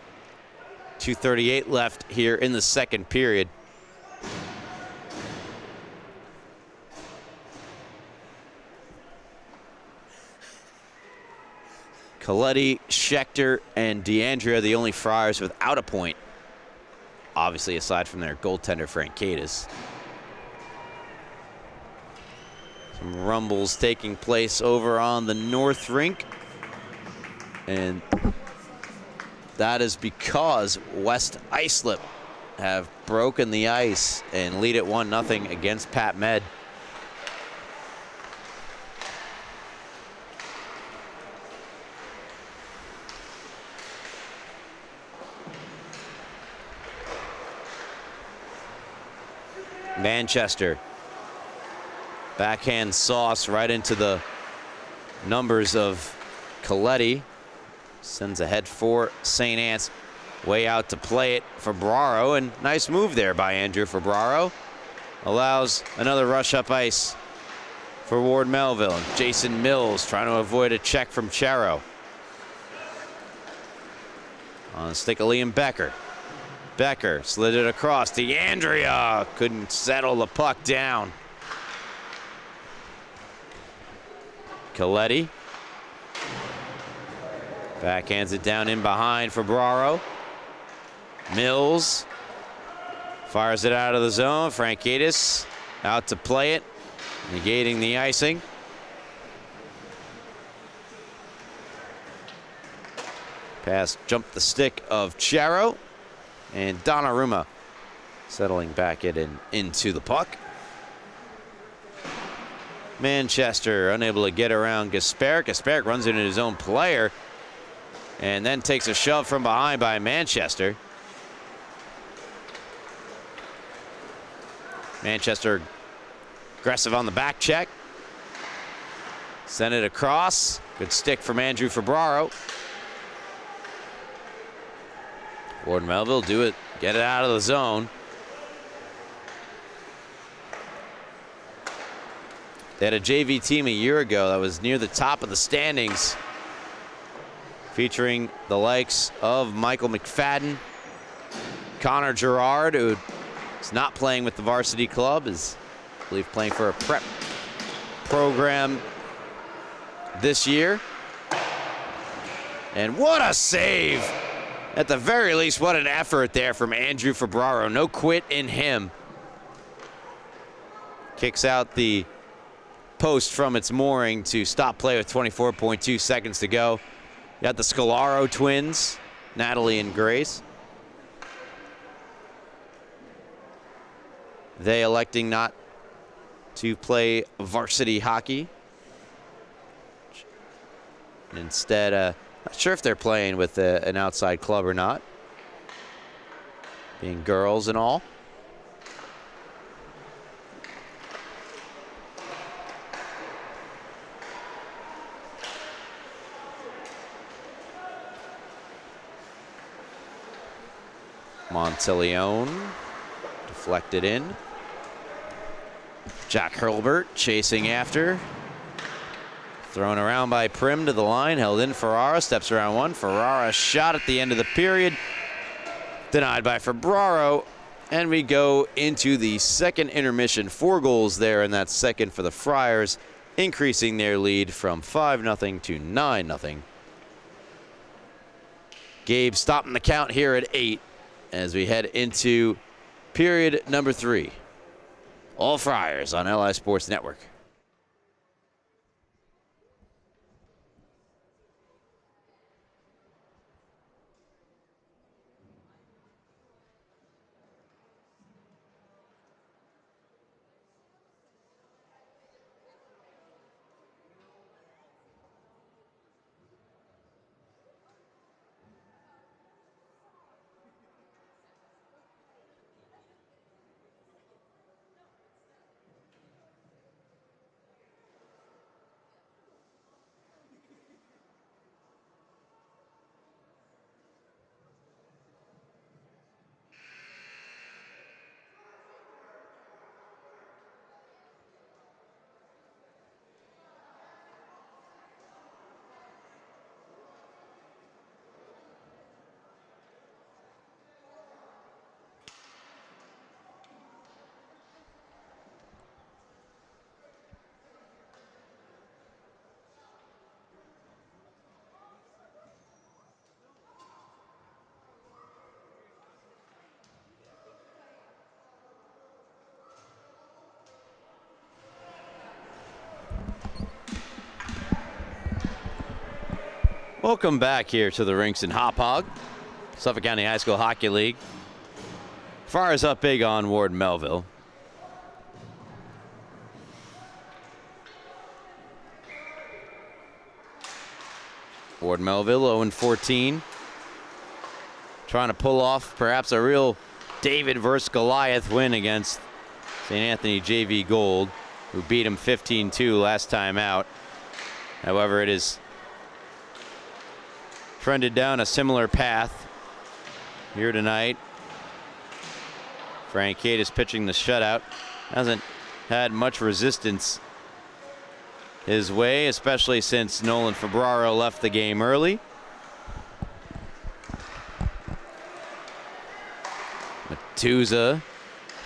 2:38 left here in the second period. Coletti, Schechter, and DeAndrea, the only Friars without a point. Obviously, aside from their goaltender, Frankaitis. Some rumbles taking place over on the north rink. And that is because West Islip have broken the ice and lead at 1-0 against Pat Med. Manchester. Backhand sauce right into the numbers of Coletti. Sends ahead for St. Anne's. Way out to play it for Ferbraro, and nice move there by Andrew Ferbraro. Allows another rush up ice for Ward Melville. Jason Mills trying to avoid a check from Chero. On the stick of Liam Becker. Becker slid it across. DeAndrea couldn't settle the puck down. Coletti backhands it down in behind for Ferbraro. Mills fires it out of the zone. Frankaitis out to play it, negating the icing. Pass jumped the stick of Chero, and Donnarumma settling back it into the puck. Manchester unable to get around Gasparic. Gasparic runs into his own player and then takes a shove from behind by Manchester. Manchester aggressive on the back check. Send it across. Good stick from Andrew Ferbraro. Ward Melville do it, get it out of the zone. They had a JV team a year ago that was near the top of the standings, featuring the likes of Michael McFadden, Connor Gerard, who is not playing with the varsity club, is, I believe, playing for a prep program this year. And what a save! At the very least, what an effort there from Andrew Ferbraro. No quit in him. Kicks out the post from its mooring to stop play with 24.2 seconds to go. You got the Scalaro twins, Natalie and Grace. they electing not to play varsity hockey. Instead, not sure if they're playing with an outside club or not, being girls and all. Monteleone deflected in. Jack Hurlbert chasing after. Thrown around by Prim to the line, held in. Ferrara steps around one. Ferrara shot at the end of the period. Denied by Febraro. And we go into the second intermission. 4 goals there in that second for the Friars, increasing their lead from 5-0 to 9-0. Gabe stopping the count here at 8 as we head into period number 3. All Friars on LI Sports Network. Welcome back here to the rinks in Hop Hog, Suffolk County High School Hockey League. Friars up big on Ward Melville. Ward Melville 0-14. Trying to pull off perhaps a real David versus Goliath win against St. Anthony JV Gold, who beat him 15-2 last time out. However, it is trended down a similar path here tonight. Frank Cade is pitching the shutout. Hasn't had much resistance his way, especially since Nolan Febraro left the game early. Matuza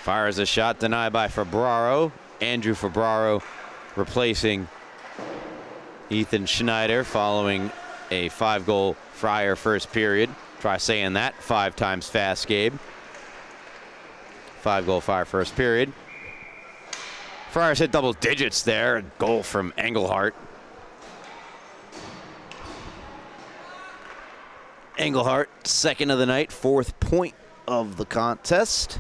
fires a shot denied by Febraro. Andrew Febraro replacing Ethan Schneider following a 5-goal Friar first period. Try saying that 5 times fast, Gabe. 5-goal Friar first period. Friars hit double digits there. A goal from Engelhart. Engelhart, second of the night, 4th point of the contest.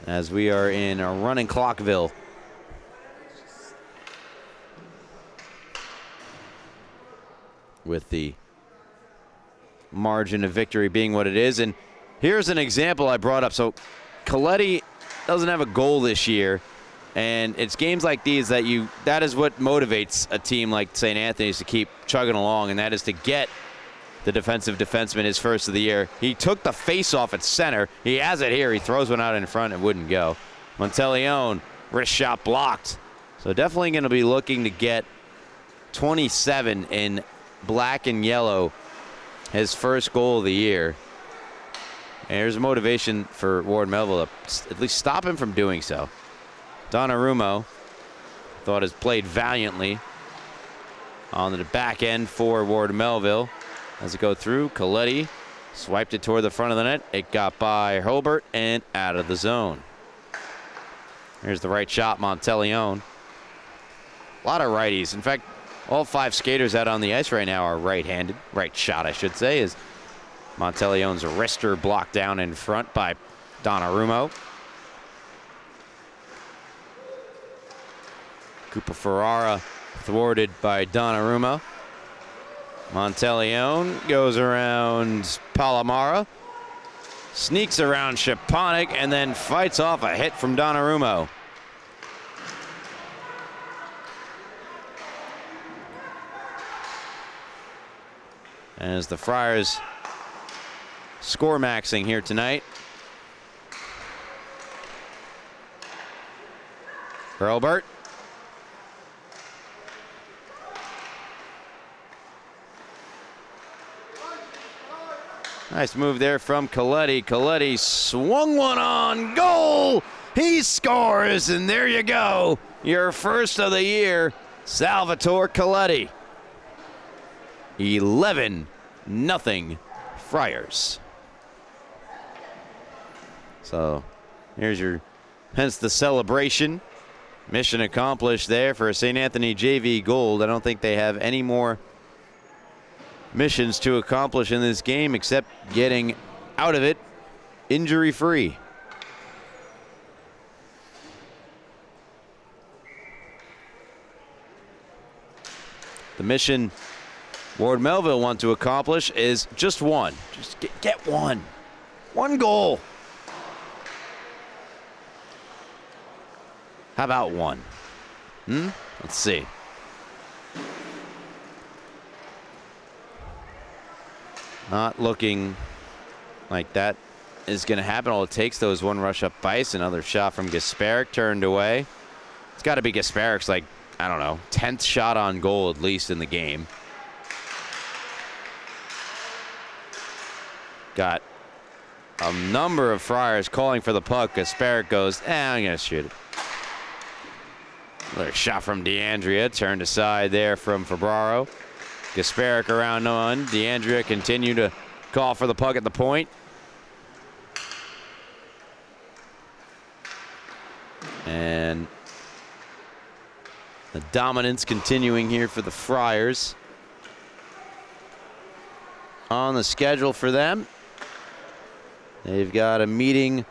As we are in a running Clockville. With the margin of victory being what it is. And here's an example I brought up. So Coletti doesn't have a goal this year, and it's games like these that is what motivates a team like St. Anthony's to keep chugging along, and that is to get the defensive defenseman his first of the year. He took the face-off at center. He has it here. He throws one out in front and wouldn't go. Monteleone, wrist shot blocked. So definitely going to be looking to get 27 in black and yellow, his first goal of the year. And there's motivation for Ward Melville to at least stop him from doing so. Donnarumma thought has played valiantly on the back end for Ward Melville. As it go through, Coletti swiped it toward the front of the net. It got by Hurlbert and out of the zone. Here's the right shot, Monteleone. A lot of righties. In fact, all 5 skaters out on the ice right now are right-handed. Right shot, I should say, as Monteleone's wrister blocked down in front by Donnarumma. Cooper Ferrara thwarted by Donnarumma. Monteleone goes around Palomara, sneaks around Szczepanik, and then fights off a hit from Donnarumma. As the Friars score maxing here tonight. Hurlbert. Nice move there from Coletti. Coletti swung one on goal. He scores, and there you go. Your first of the year, Salvatore Coletti. 11-0 Friars. So hence the celebration. Mission accomplished there for St. Anthony JV Gold. I don't think they have any more missions to accomplish in this game except getting out of it injury-free. The mission Ward Melville want to accomplish is just one. Just get one. One goal. How about one? Let's see. Not looking like that is going to happen. All it takes, though, is one rush up ice. Another shot from Gasparic turned away. It's got to be Gasparic's, like, I don't know, 10th shot on goal at least in the game. Got a number of Friars calling for the puck. Gasparic goes, I'm going to shoot it. Another shot from DeAndrea, turned aside there from Febraro. Gasparic around one. DeAndrea continue to call for the puck at the point. And the dominance continuing here for the Friars. On the schedule for them, they've got a meeting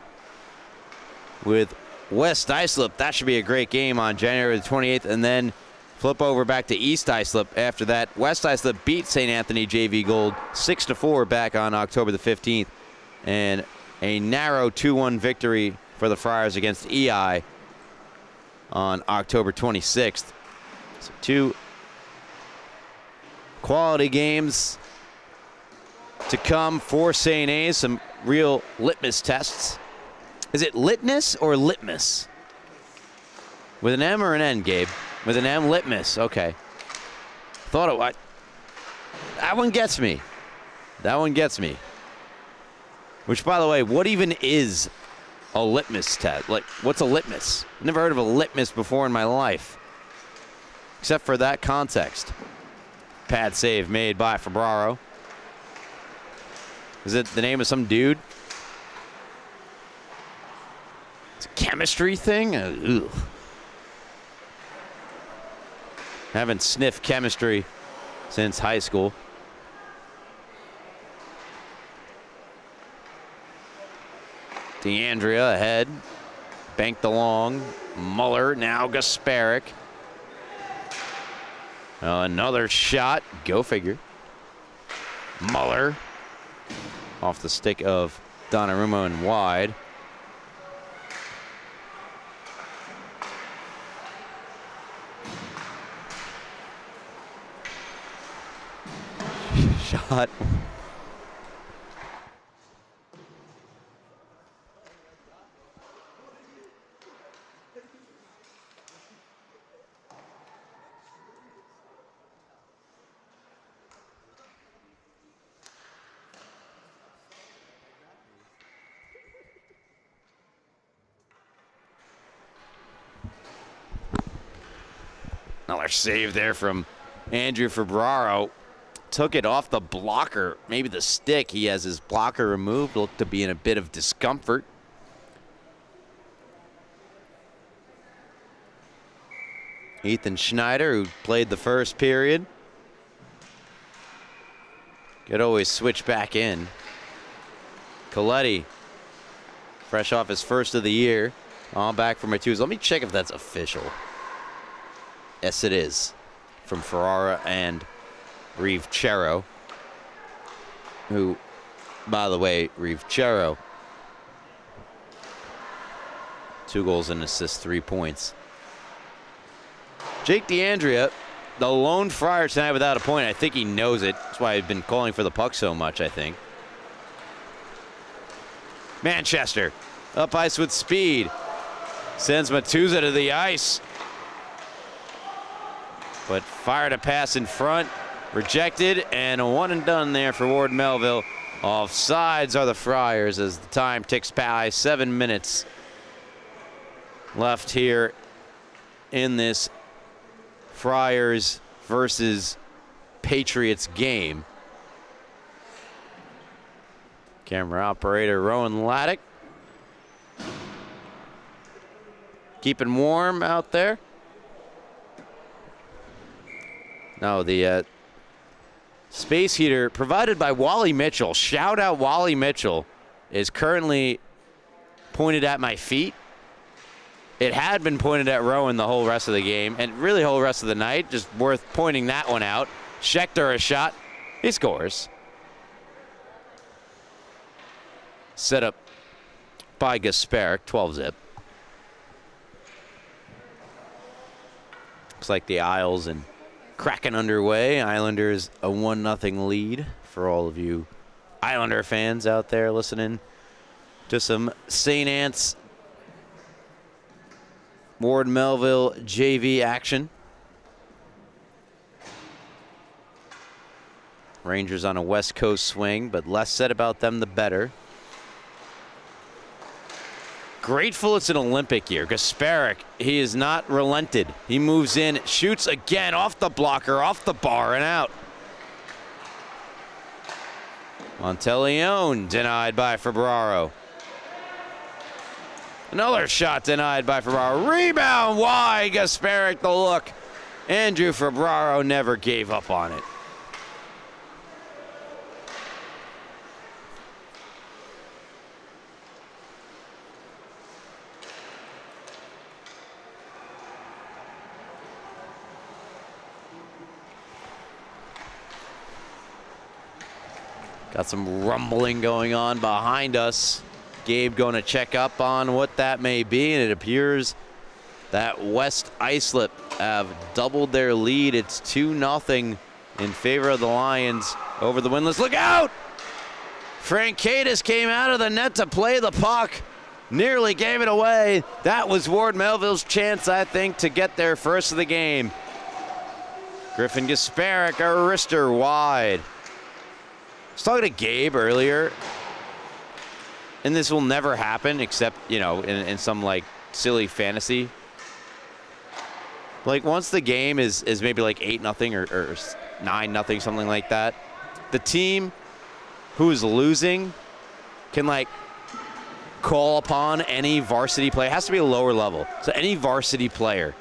with West Islip. That should be a great game on January the 28th, and then flip over back to East Islip after that. West Islip beat St. Anthony JV Gold 6-4 back on October the 15th, and a narrow 2-1 victory for the Friars against EI on October 26th. So 2 quality games to come for St. A's, some real litmus tests. Is it litmus or litmus? With an M or an N, Gabe? With an M, litmus. Okay. Thought it was. That one gets me. That one gets me. Which, by the way, what even is a litmus test? Like, what's a litmus? Never heard of a litmus before in my life. Except for that context. Pad save made by Febraro. Is it the name of some dude? It's a chemistry thing? Ugh. Haven't sniffed chemistry since high school. DeAndrea ahead. Banked along. Muller, now Gasparic. Another shot. Go figure. Muller. Off the stick of Donnarumma and wide. Shot. Another save there from Andrew Febraro. Took it off the blocker, maybe the stick. He has his blocker removed. Looked to be in a bit of discomfort. Ethan Schneider, who played the first period, could always switch back in. Coletti, fresh off his first of the year, on back from a twos. Let me check if that's official. Yes, it is. From Ferrara and Rivchero, who, by the way, Rivchero, 2 goals and assists, 3 points. Jake DeAndrea, the lone Friar tonight without a point. I think he knows it. That's why I've been calling for the puck so much, I think. Manchester, up ice with speed. Sends Matuza to the ice. But fired a pass in front. Rejected, and a one and done there for Ward Melville. Offsides are the Friars as the time ticks by. 7 minutes left here in this Friars versus Patriots game. Camera operator Rowan Laddick keeping warm out there. No, the space heater provided by Wally Mitchell. Shout out Wally Mitchell is currently pointed at my feet. It had been pointed at Rowan the whole rest of the game, and really the whole rest of the night. Just worth pointing that one out. Schechter a shot. He scores. Set up by Gasparic, 12-zip. Looks like the Isles and Kraken underway. Islanders a 1-0 lead for all of you Islander fans out there listening to some St. Anne's Ward Melville JV action. Rangers on a West Coast swing, but less said about them the better. Grateful it's an Olympic year. Gasparic, he is not relented. He moves in, shoots again off the blocker, off the bar, and out. Monteleone denied by Ferraro. Another shot denied by Ferraro. Rebound wide. Gasparic the look. Andrew Ferraro never gave up on it. Got some rumbling going on behind us. Gabe going to check up on what that may be, and it appears that West Islip have doubled their lead. It's 2-0 in favor of the Lions over the Windlass. Look out! Frankaitis came out of the net to play the puck. Nearly gave it away. That was Ward Melville's chance, I think, to get their first of the game. Griffin Gasparic, a wrister wide. I was talking to Gabe earlier, and this will never happen except, you know, in some, like, silly fantasy. Like, once the game is maybe like 8-0 or 9-0, something like that, the team who is losing can, like, call upon any varsity player. It has to be a lower level. So any varsity player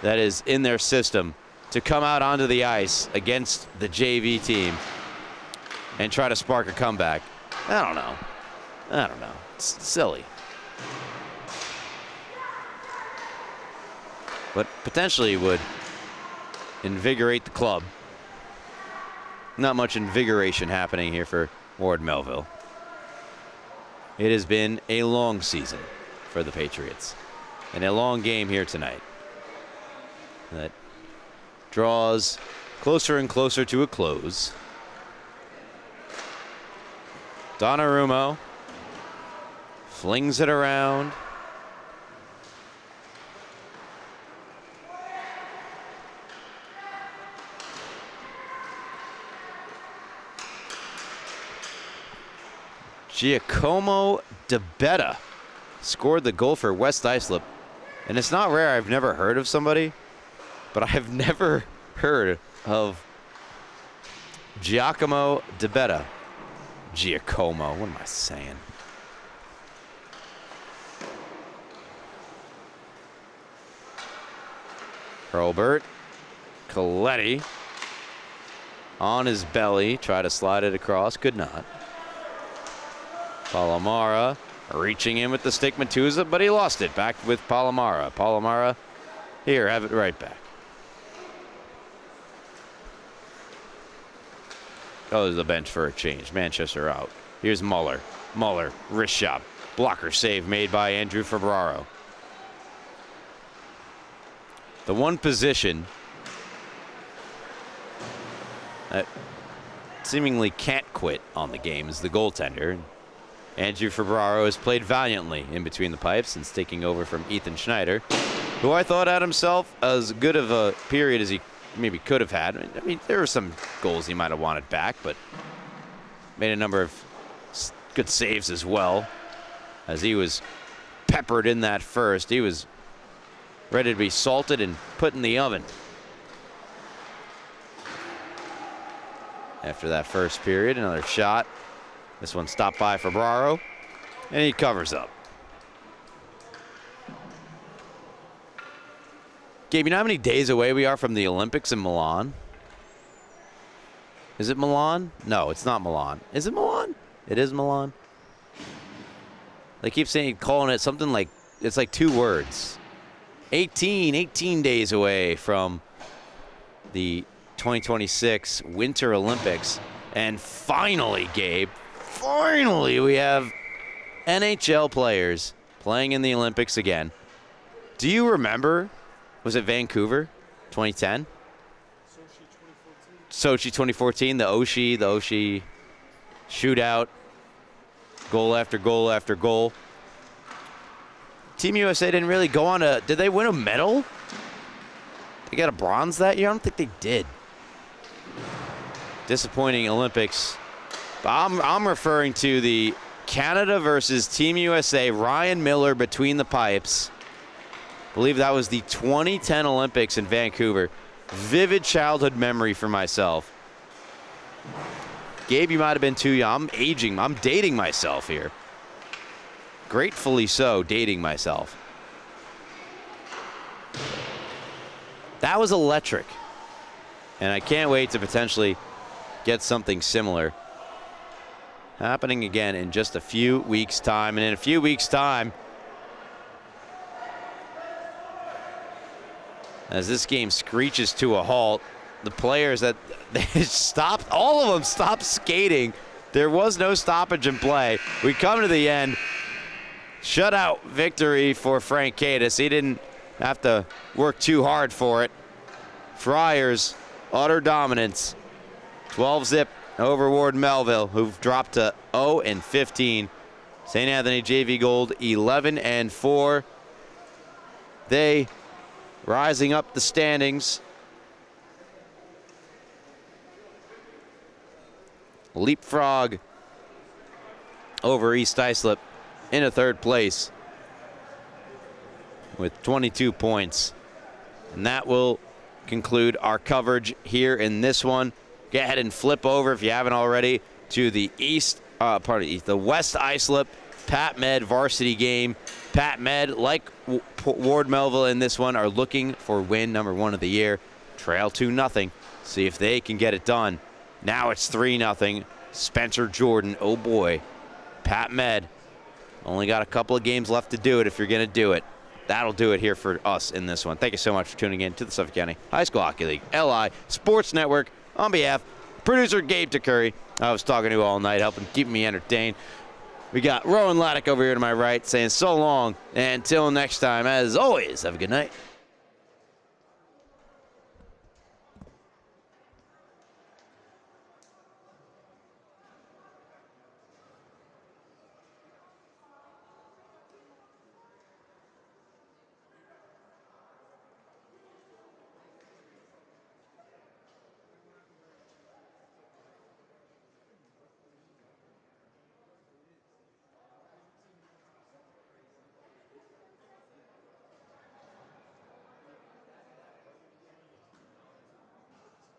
that is in their system to come out onto the ice against the JV team and try to spark a comeback. I don't know. It's silly. But potentially would invigorate the club. Not much invigoration happening here for Ward Melville. It has been a long season for the Patriots and a long game here tonight that draws closer and closer to a close. Donnarumma flings it around. Giacomo DeBetta scored the goal for West Islip. And it's not rare. I've never heard of somebody, but I have never heard of Giacomo DeBetta. Giacomo, what am I saying? Hurlbert, Coletti on his belly, try to slide it across, could not. Palomara reaching in with the stick, Matuza, but he lost it. Back with Palomara. Palomara, here, have it right back. Goes to the bench for a change. Manchester out. Here's Muller. Muller, wrist shot. Blocker save made by Andrew Ferraro. The one position that seemingly can't quit on the game is the goaltender. Andrew Ferraro has played valiantly in between the pipes since taking over from Ethan Schneider, who I thought had himself as good of a period as he maybe could have had. I mean, there were some goals he might have wanted back, but made a number of good saves as well. As he was peppered in that first, he was ready to be salted and put in the oven. After that first period, another shot. This one stopped by Ferraro, and he covers up. Gabe, you know how many days away we are from the Olympics in Milan? Is it Milan? No, it's not Milan. Is it Milan? It is Milan. They keep calling it something like, it's like 2 words. 18 days away from the 2026 Winter Olympics. And finally, Gabe, finally we have NHL players playing in the Olympics again. Do you remember, was it Vancouver 2010? Sochi 2014, the Oshie shootout, goal after goal after goal. Team USA didn't really go on to, did they win a medal? They got a bronze that year? I don't think they did. Disappointing Olympics. I'm referring to the Canada versus Team USA, Ryan Miller between the pipes. I believe that was the 2010 Olympics in Vancouver. Vivid childhood memory for myself. Gabe, you might have been too young. I'm aging. I'm dating myself here. Gratefully so, dating myself. That was electric. And I can't wait to potentially get something similar happening again in just a few weeks' time. And in a few weeks' time, as this game screeches to a halt, the players that they stopped, all of them stopped skating. There was no stoppage in play. We come to the end. Shutout victory for Frank Kadas. He didn't have to work too hard for it. Friars, utter dominance. 12-zip over Ward Melville, who've dropped to 0-15. St. Anthony JV Gold 11-4. They rising up the standings. Leapfrog over East Islip into 3rd place with 22 points. And that will conclude our coverage here in this one. Go ahead and flip over, if you haven't already, to the the West Islip Pat Med varsity game. Pat Med, like Ward Melville in this one, are looking for win number 1 of the year. Trail 2-0. See if they can get it done. Now it's 3-0. Spencer Jordan, oh boy. Pat Med, only got a couple of games left to do it if you're going to do it. That'll do it here for us in this one. Thank you so much for tuning in to the Suffolk County High School Hockey League, LI Sports Network. On behalf of producer Gabe DeCurry, I was talking to you all night, helping keep me entertained. We got Rowan Laddick over here to my right saying so long. And until next time, as always, have a good night.